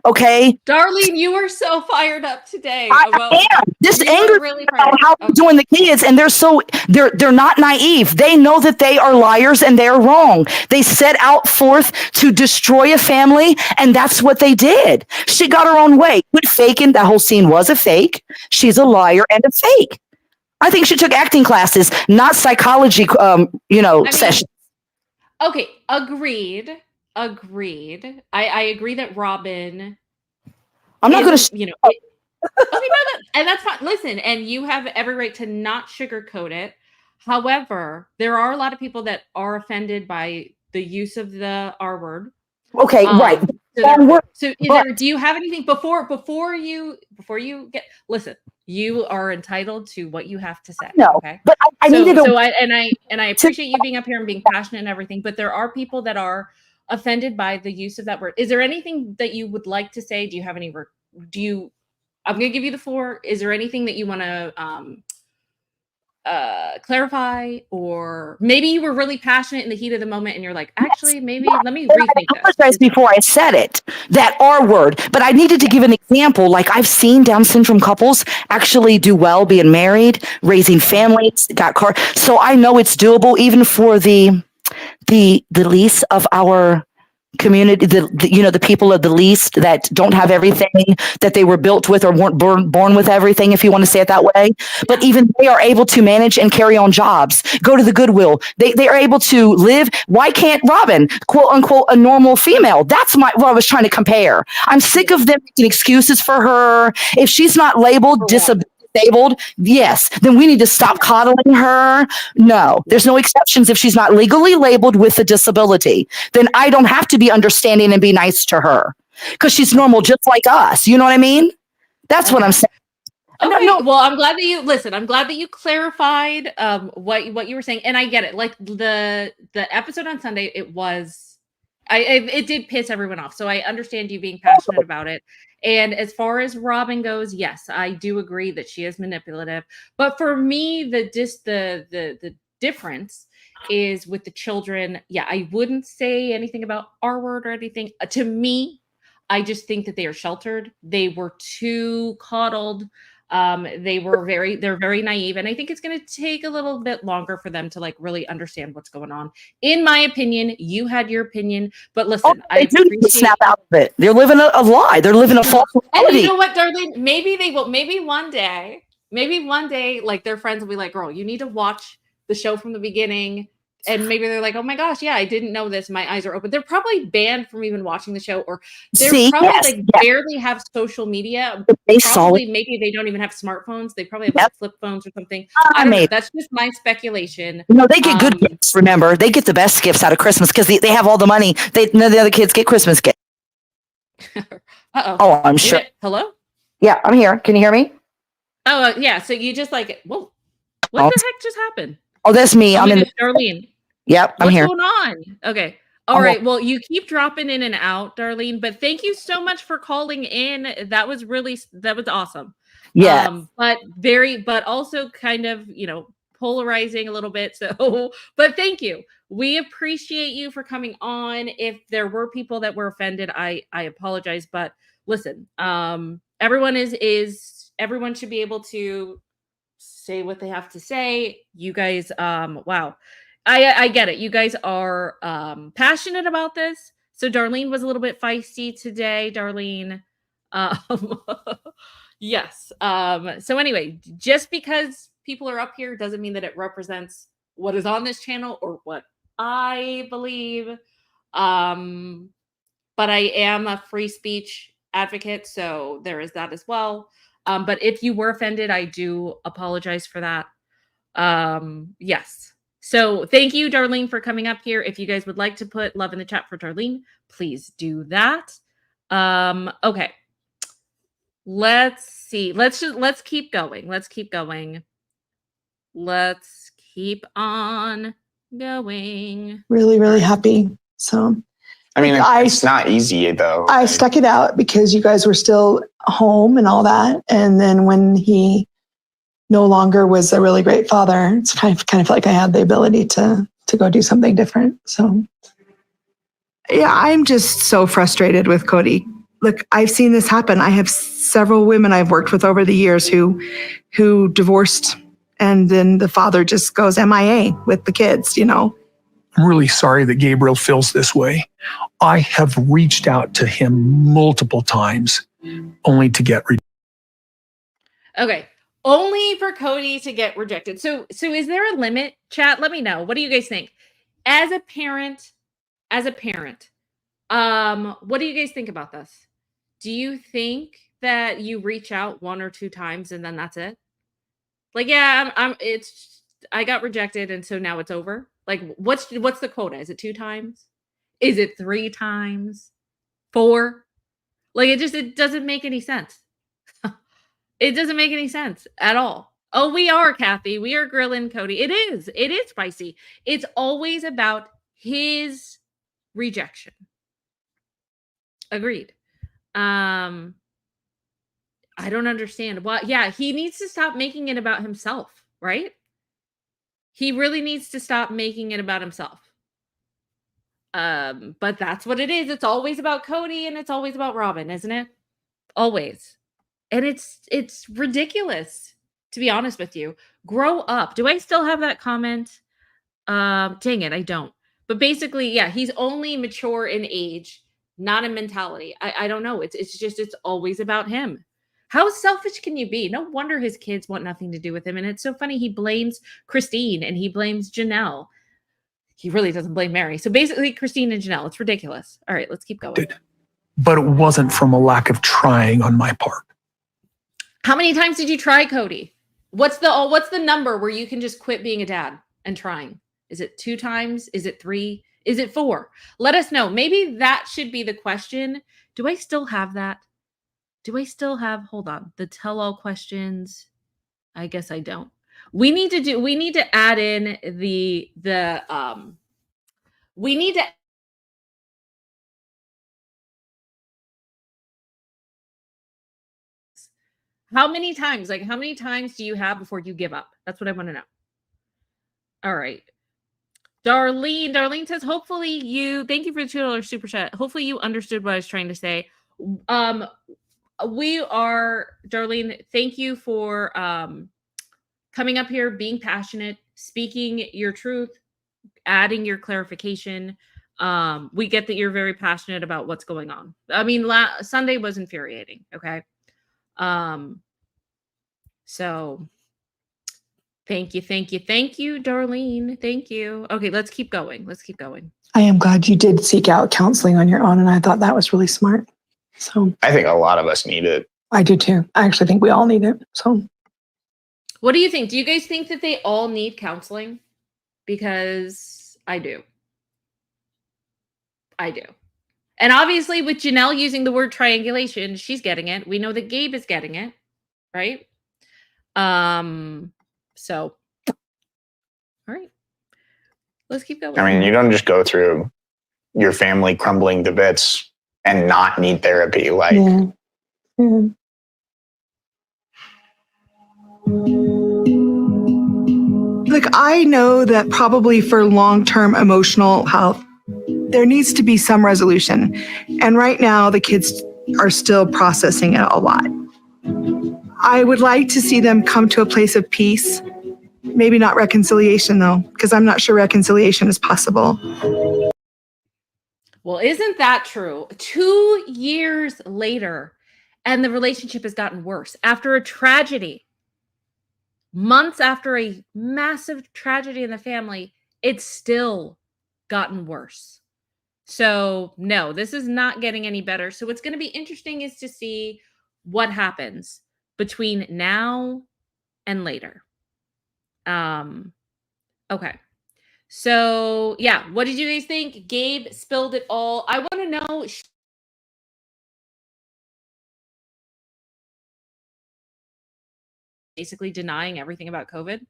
Okay, Darlene, you are so fired up today. I am. This anger really about how they're doing the kids, and they're not naive. They know that they are liars and they're wrong. They set out forth to destroy a family, and that's what they did. She got her own way. Quit faking. That whole scene was a fake. She's a liar and a fake. I think she took acting classes, not psychology. Sessions. Okay, agreed. I agree that Robyn. I'm not going to. And that's fine. Listen, and you have every right to not sugarcoat it. However, there are a lot of people that are offended by the use of the R word. Okay, right. Do you have anything before you get, listen, you are entitled to what you have to say. No, okay. but I needed I appreciate you being up here and being passionate and everything, but there are people that are offended by the use of that word. Is there anything that you would like to say? Do you have any I'm gonna give you the floor. Is there anything that you want to clarify, or maybe you were really passionate in the heat of the moment and you're like, actually, maybe let me rethink I apologized before I said it, that R word, but I needed to give an example. Like, I've seen Down syndrome couples actually do well being married, raising families, got car. So I know it's doable even for the lease of our community, the people of the least that don't have everything that they were built with or weren't born with everything, if you want to say it that way. But even they are able to manage and carry on jobs, go to the Goodwill. They are able to live. Why can't Robyn, quote unquote, a normal female? That's what I was trying to compare. I'm sick of them making excuses for her. If she's not labeled disabled, yes, then we need to stop coddling her. No, there's no exceptions. If she's not legally labeled with a disability, then I don't have to be understanding and be nice to her because she's normal just like us. You know what I mean? That's what I'm saying. Okay. No. Well, I'm glad that you clarified what you were saying, and I get it. Like the episode on Sunday, it did piss everyone off. So I understand you being passionate about it. And as far as Robyn goes, yes, I do agree that she is manipulative. But for me, the difference is with the children. Yeah, I wouldn't say anything about R word or anything. To me, I just think that they are sheltered. They were too coddled. They're very naive, and I think it's going to take a little bit longer for them to like really understand what's going on. In my opinion, you had your opinion, but listen, I appreciate snap out of it. They're living a lie. They're living a false reality. And you know what, darling? Maybe they will. Maybe one day, like their friends will be like, "Girl, you need to watch the show from the beginning." And maybe they're like, "Oh my gosh, yeah, I didn't know this. My eyes are open." They're probably banned from even watching the show, or barely have social media. Maybe they don't even have smartphones. They probably have like flip phones or something. I don't know. That's just my speculation. No, they get good gifts. Remember, they get the best gifts out of Christmas because they have all the money. None of the other kids get Christmas gifts. Oh, I'm sure. Hello? Yeah, I'm here. Can you hear me? Oh, yeah. So you just like, well, what the heck just happened? Oh, that's me. I'm in Darlene. Yep, I'm here. What's going on? Okay. All right. Well, you keep dropping in and out, Darlene, but thank you so much for calling in. That was awesome. Yeah. But also kind of, polarizing a little bit. So, but thank you. We appreciate you for coming on. If there were people that were offended, I apologize, but listen, everyone everyone should be able to say what they have to say. You guys, wow. I get it. You guys are passionate about this. So Darlene was a little bit feisty today, Darlene. Yes. So anyway, just because people are up here doesn't mean that it represents what is on this channel or what I believe. But I am a free speech advocate, so there is that as well. But if you were offended, I do apologize for that. Yes. So thank you, Darlene, for coming up here. If you guys would like to put love in the chat for Darlene, please do that. Okay. Let's see. Let's keep going. Let's keep on going. Really, really happy. So I mean, it's not easy though. I stuck it out because you guys were still home and all that. And then when he no longer was a really great father, it's kind of like I had the ability to go do something different. So yeah, I'm just so frustrated with Cody. Look, I've seen this happen. I have several women I've worked with over the years who divorced, and then the father just goes MIA with the kids, I'm really sorry that Gabriel feels this way. I have reached out to him multiple times only to get rejected. Okay. Only for Cody to get rejected. So is there a limit? Chat, let me know. What do you guys think? As a parent, what do you guys think about this? Do you think that you reach out one or two times and then that's it? Like, yeah, I got rejected, and so now it's over. Like, what's the quota? Is it 2 times? Is it 3 times? 4? Like, it doesn't make any sense. It doesn't make any sense at all. Oh, we are, Kathy. We are grilling Cody. It is spicy. It's always about his rejection. Agreed. I don't understand. Well, yeah, he needs to stop making it about himself, right? He really needs to stop making it about himself. But that's what it is. It's always about Cody and it's always about Robyn, isn't it? Always. And it's ridiculous, to be honest with you. Grow up. Do I still have that comment? Dang it, I don't. But basically, yeah, he's only mature in age, not in mentality. I don't know. It's always about him. How selfish can you be? No wonder his kids want nothing to do with him. And it's so funny. He blames Christine and he blames Janelle. He really doesn't blame Mary. So basically, Christine and Janelle. It's ridiculous. All right, let's keep going. But it wasn't from a lack of trying on my part. How many times did you try, Cody? What's the number where you can just quit being a dad and trying? Is it 2 times? Is it 3? Is it 4? Let us know. Maybe that should be the question. Do I still have that? Do I still have, hold on, the tell-all questions? I guess I don't. We need to add in we need to how many times do you have before you give up? That's what I want to know. All right. Darlene says, hopefully thank you for the $2 super chat. Hopefully you understood what I was trying to say. We are, Darlene, thank you for coming up here, being passionate, speaking your truth, adding your clarification. We get that you're very passionate about what's going on. I mean, Sunday was infuriating. Okay. So thank you, Darlene. Thank you. Okay, let's keep going. I am glad you did seek out counseling on your own, and I thought that was really smart. So I think a lot of us need it. I do too. I actually think we all need it. So what do you think? Do you guys think that they all need counseling? Because I do. And obviously with Janelle using the word triangulation, she's getting it. We know that Gabe is getting it, right? So all right. Let's keep going. I mean, you don't just go through your family crumbling to bits and not need therapy. Like, yeah. Like, I know that probably for long-term emotional health, there needs to be some resolution. And right now, the kids are still processing it a lot. I would like to see them come to a place of peace. Maybe not reconciliation, though, because I'm not sure reconciliation is possible. Well, isn't that true? 2 years later, and the relationship has gotten worse after a tragedy. Months after a massive tragedy in the family, it's still gotten worse. So no, this is not getting any better. So what's going to be interesting is to see what happens between now and later. Okay. So yeah, what did you guys think? Gabe spilled it all. I want to know. Basically denying everything about COVID.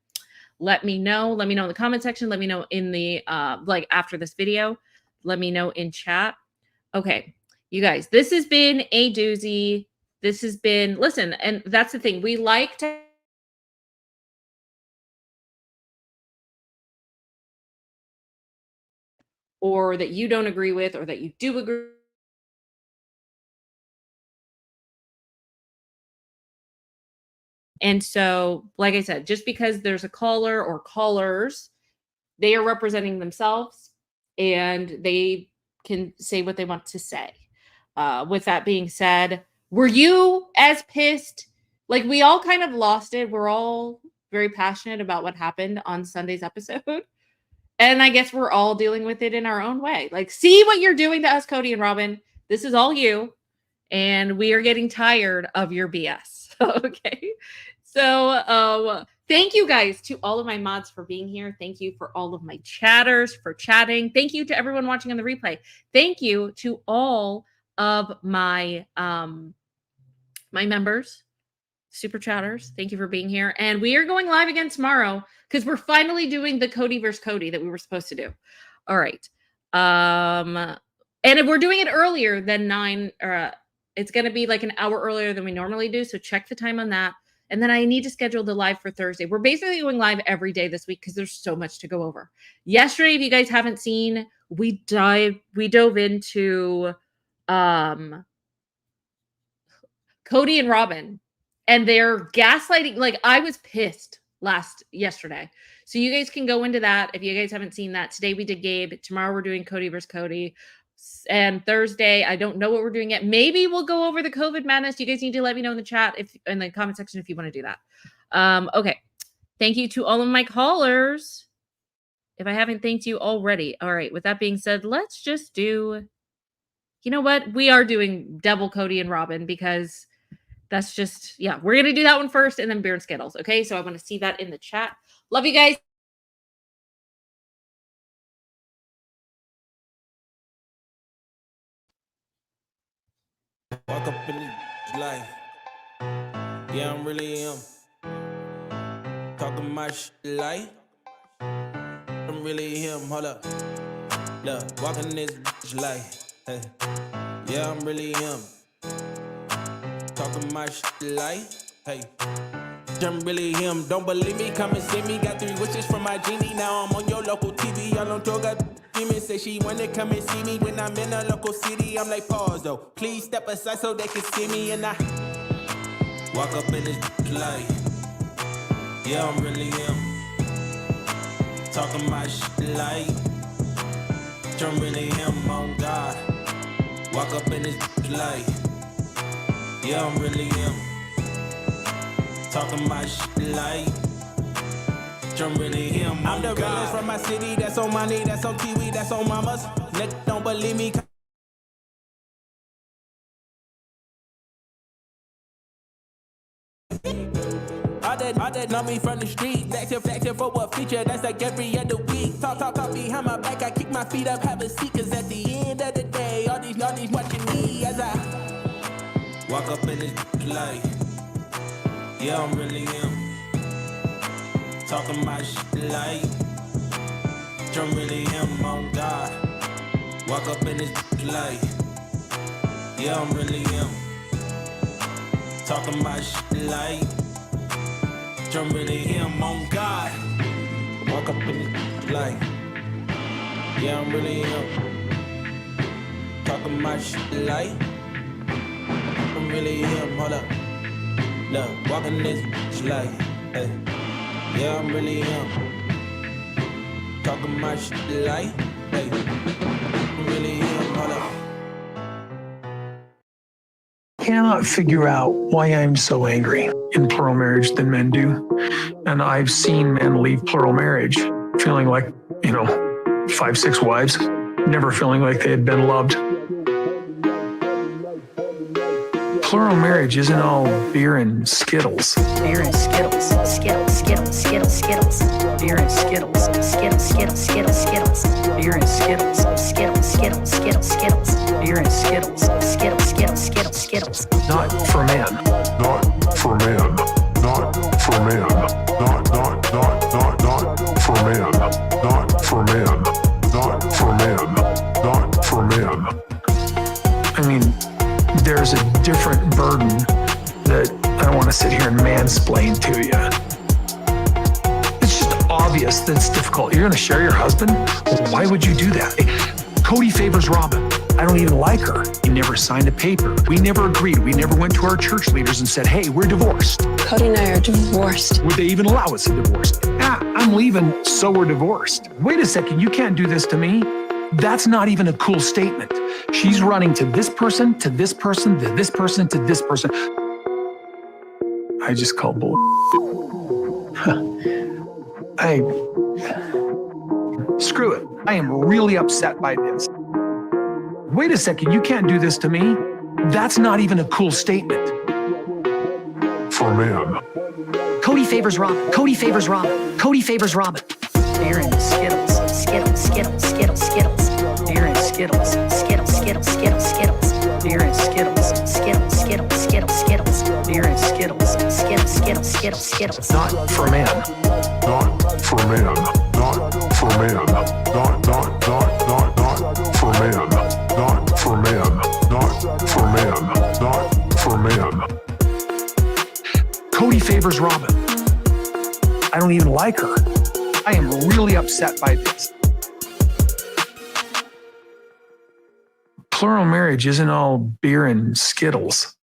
Let me know. Let me know in the comment section. Let me know in the like after this video. Let me know in chat. Okay, you guys, this has been a doozy. This has been, listen, and that's the thing. We like to or that you don't agree with or that you do agree. And so, like I said, just because there's a caller or callers, they are representing themselves and they can say what they want to say. With that being said, were you as pissed? Like, we all kind of lost it. We're all very passionate about what happened on Sunday's episode. And I guess we're all dealing with it in our own way. Like, see what you're doing to us, Cody and Robyn. This is all you. And we are getting tired of your BS. Okay. So Thank you guys to all of my mods for being here. Thank you for all of my chatters for chatting. Thank you to everyone watching on the replay. Thank you to all of my my members, super chatters. Thank you for being here. And we are going live again tomorrow because we're finally doing the Cody versus Cody that we were supposed to do. All right. And if we're doing it earlier than 9, it's going to be like an hour earlier than we normally do. So check the time on that. And then I need to schedule the live for Thursday. We're basically going live every day this week because there's so much to go over. Yesterday, if you guys haven't seen, we dove into Kody and Robyn and their gaslighting. Like, I was pissed yesterday. So you guys can go into that if you guys haven't seen that. Today we did Gabe. Tomorrow we're doing Cody versus Cody. And Thursday, I don't know what we're doing yet. Maybe we'll go over the COVID madness. You guys need to let me know in the chat, in the comment section, if you want to do that. Okay. Thank you to all of my callers. If I haven't thanked you already. All right. With that being said, let's just do, you know what? We are doing double Kody and Robyn because that's just, yeah, we're going to do that one first and then beer and Skittles. Okay. So I want to see that in the chat. Love you guys. Walk up in this life. Yeah, I'm really him. Talking my shit like I'm really him. Hold up. Look, walking this bitch life. Hey. Yeah, I'm really him. Talking my shit like, hey. I'm really him. Don't believe me? Come and see me. Got 3 wishes from my genie. Now I'm on your local TV. Y'all on tour, got demons. Say she wanna come and see me when I'm in a local city. I'm like, pause though. Please step aside so they can see me. And I walk up in this light. Yeah, I'm really him. Talking my shit like I'm really him. On God. Walk up in this light. Yeah, I'm really him. Talking my shit like I'm really him. I'm the realest from my city. That's on money, that's on TV, that's on mamas. Nigga, don't believe me. All that know me from the street. Flexing for what feature, that's like every other week. Talk behind my back, I kick my feet up, have a seat. Cause at the end of the day, all these watching me as I walk up in this light. Yeah, I'm really him. Talking my shit like I'm really him. On God. Walk up in this light. Yeah, I'm really him. Talking my shit like I'm really him. On God. Walk up in this light. Yeah, I'm really him. Talking my shit like I'm really him. Hold up. Look, walking this bitch like, hey. Yeah, I'm really him. Talking my shit like, hey. I'm really him. Hold up. Cannot figure out why I'm so angry in plural marriage than men do. And I've seen men leave plural marriage feeling like, 5, 6 wives, never feeling like they had been loved. Plural marriage isn't all beer and Skittles. Beer and Skittles, Skittles, Skittles, Skittles, Skittles. Beer and Skittles, Skittles, Skittles, Skittles, Skittles. Beer and Skittles, Skittles, Skittles, Skittles, Skittles. Beer and Skittles, Skittles, Skittles, Skittles, Skittles. Not for men. Not for men. Not for men. Not for men. Not for men. Not for men. Not for men. I mean, there's a different burden that I don't want to sit here and mansplain to you. It's just obvious that it's difficult. You're going to share your husband? Well, why would you do that? Cody favors Robyn. I don't even like her. He never signed a paper. We never agreed. We never went to our church leaders and said, hey, we're divorced. Cody and I are divorced. Would they even allow us a divorce? I'm leaving, so we're divorced. Wait a second, you can't do this to me. That's not even a cool statement. She's running to this person, to this person, to this person, to this person. I just call bull. Screw it. I am really upset by this. Wait a second, you can't do this to me. That's not even a cool statement. For men. Cody favors Robyn. Cody favors Robyn. Cody favors Robyn. Beer and Skittles, Skittles, Skittles, Skittles, Skittles. Beer and Skittles, Skittles, Skittles, Skittles, Skittles. Beer and Skittles, Skittles, Skittles, Skittles, Skittles. Beer and Skittles, Skittles, Skittles, Skittles, Skittles. Not for men. Not for men. Not for men. Not for men. Not for men. Not for men. Not for men. Cody favors Robyn. I don't even like her. I am really upset by this. Plural marriage isn't all beer and Skittles.